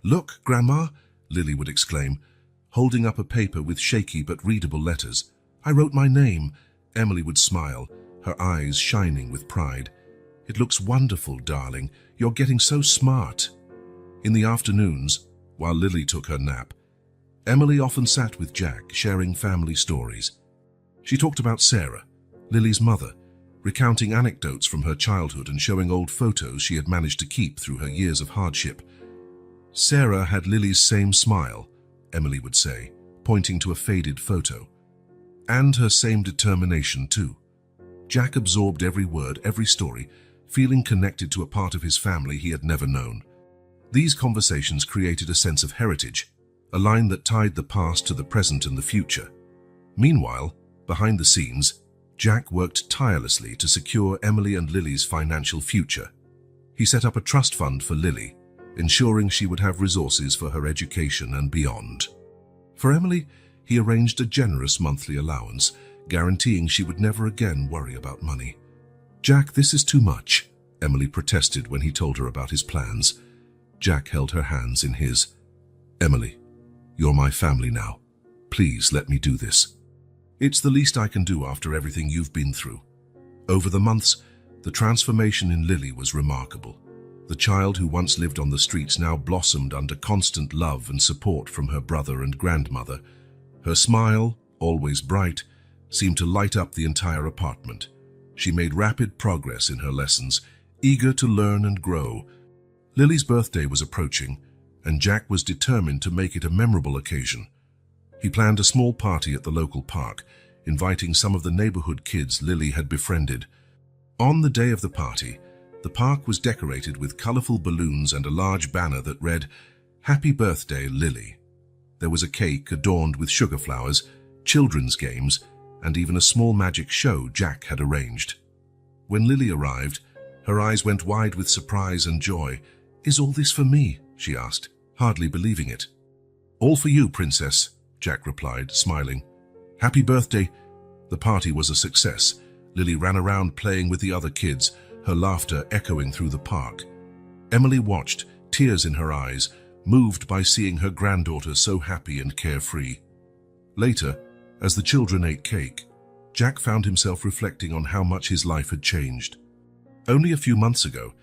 "Look, Grandma," Lily would exclaim, holding up a paper with shaky but readable letters. "I wrote my name." Emily would smile, her eyes shining with pride. "It looks wonderful, darling. You're getting so smart." In the afternoons, while Lily took her nap, Emily often sat with Jack, sharing family stories. She talked about Sarah, Lily's mother, recounting anecdotes from her childhood and showing old photos she had managed to keep through her years of hardship. "Sarah had Lily's same smile," Emily would say, pointing to a faded photo. "And her same determination, too." Jack absorbed every word, every story, feeling connected to a part of his family he had never known. These conversations created a sense of heritage, a line that tied the past to the present and the future. Meanwhile, behind the scenes, Jack worked tirelessly to secure Emily and Lily's financial future. He set up a trust fund for Lily, ensuring she would have resources for her education and beyond. For Emily, he arranged a generous monthly allowance, guaranteeing she would never again worry about money. "Jack, this is too much," Emily protested when he told her about his plans. Jack held her hands in his. "Emily, you're my family now. Please let me do this. It's the least I can do after everything you've been through." Over the months, the transformation in Lily was remarkable. The child who once lived on the streets now blossomed under constant love and support from her brother and grandmother. Her smile, always bright, seemed to light up the entire apartment. She made rapid progress in her lessons, eager to learn and grow. Lily's birthday was approaching, and Jack was determined to make it a memorable occasion. He planned a small party at the local park, inviting some of the neighborhood kids Lily had befriended. On the day of the party, the park was decorated with colorful balloons and a large banner that read, "Happy Birthday, Lily." There was a cake adorned with sugar flowers, children's games, and even a small magic show Jack had arranged. When Lily arrived, her eyes went wide with surprise and joy. "Is all this for me?" she asked, hardly believing it. "All for you, Princess," Jack replied, smiling. "Happy birthday." The party was a success. Lily ran around playing with the other kids, her laughter echoing through the park. Emily watched, tears in her eyes, moved by seeing her granddaughter so happy and carefree. Later, as the children ate cake, Jack found himself reflecting on how much his life had changed. Only a few months ago,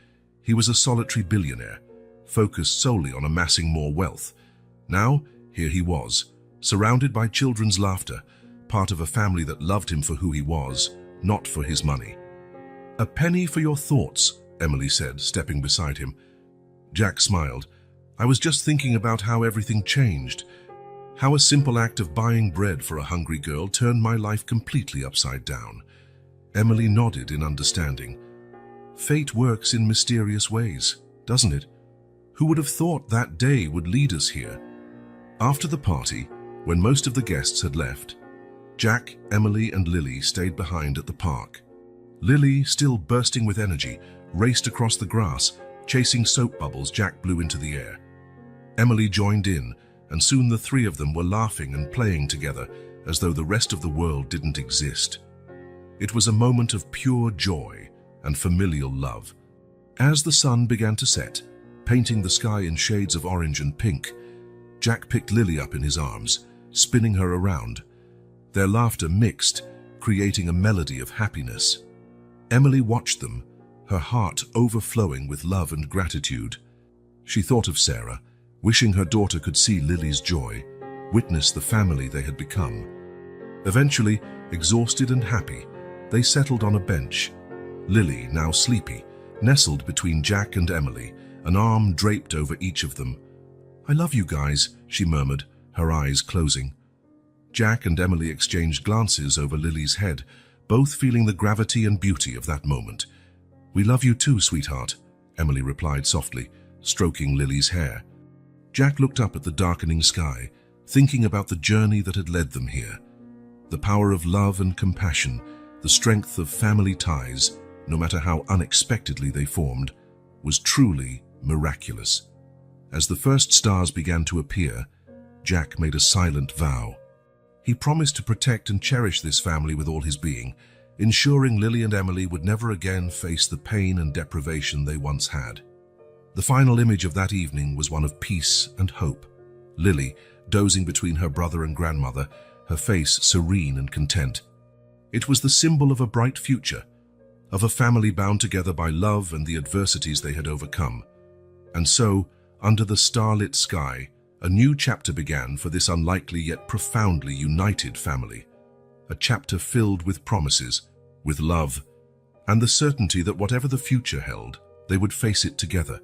he was a solitary billionaire, focused solely on amassing more wealth. Now, here he was, surrounded by children's laughter, part of a family that loved him for who he was, not for his money. "A penny for your thoughts," Emily said, stepping beside him. Jack smiled. "I was just thinking about how everything changed, how a simple act of buying bread for a hungry girl turned my life completely upside down." Emily nodded in understanding. "Fate works in mysterious ways, doesn't it? Who would have thought that day would lead us here?" After the party, when most of the guests had left, Jack, Emily, and Lily stayed behind at the park. Lily, still bursting with energy, raced across the grass, chasing soap bubbles Jack blew into the air. Emily joined in, and soon the three of them were laughing and playing together as though the rest of the world didn't exist. It was a moment of pure joy and familial love. As the sun began to set, painting the sky in shades of orange and pink, Jack picked Lily up in his arms, spinning her around. Their laughter mixed, creating a melody of happiness. Emily watched them, her heart overflowing with love and gratitude. She thought of Sarah, wishing her daughter could see Lily's joy, witness the family they had become. Eventually, exhausted and happy, they settled on a bench. Lily, now sleepy, nestled between Jack and Emily, an arm draped over each of them. "I love you guys," she murmured, her eyes closing. Jack and Emily exchanged glances over Lily's head, both feeling the gravity and beauty of that moment. "We love you too, sweetheart," Emily replied softly, stroking Lily's hair. Jack looked up at the darkening sky, thinking about the journey that had led them here. The power of love and compassion, the strength of family ties, no matter how unexpectedly they formed, was truly miraculous. As the first stars began to appear, Jack made a silent vow. He promised to protect and cherish this family with all his being, ensuring Lily and Emily would never again face the pain and deprivation they once had. The final image of that evening was one of peace and hope. Lily, dozing between her brother and grandmother, her face serene and content. It was the symbol of a bright future, of a family bound together by love and the adversities they had overcome. And so, under the starlit sky, a new chapter began for this unlikely yet profoundly united family. A chapter filled with promises, with love, and the certainty that whatever the future held, they would face it together.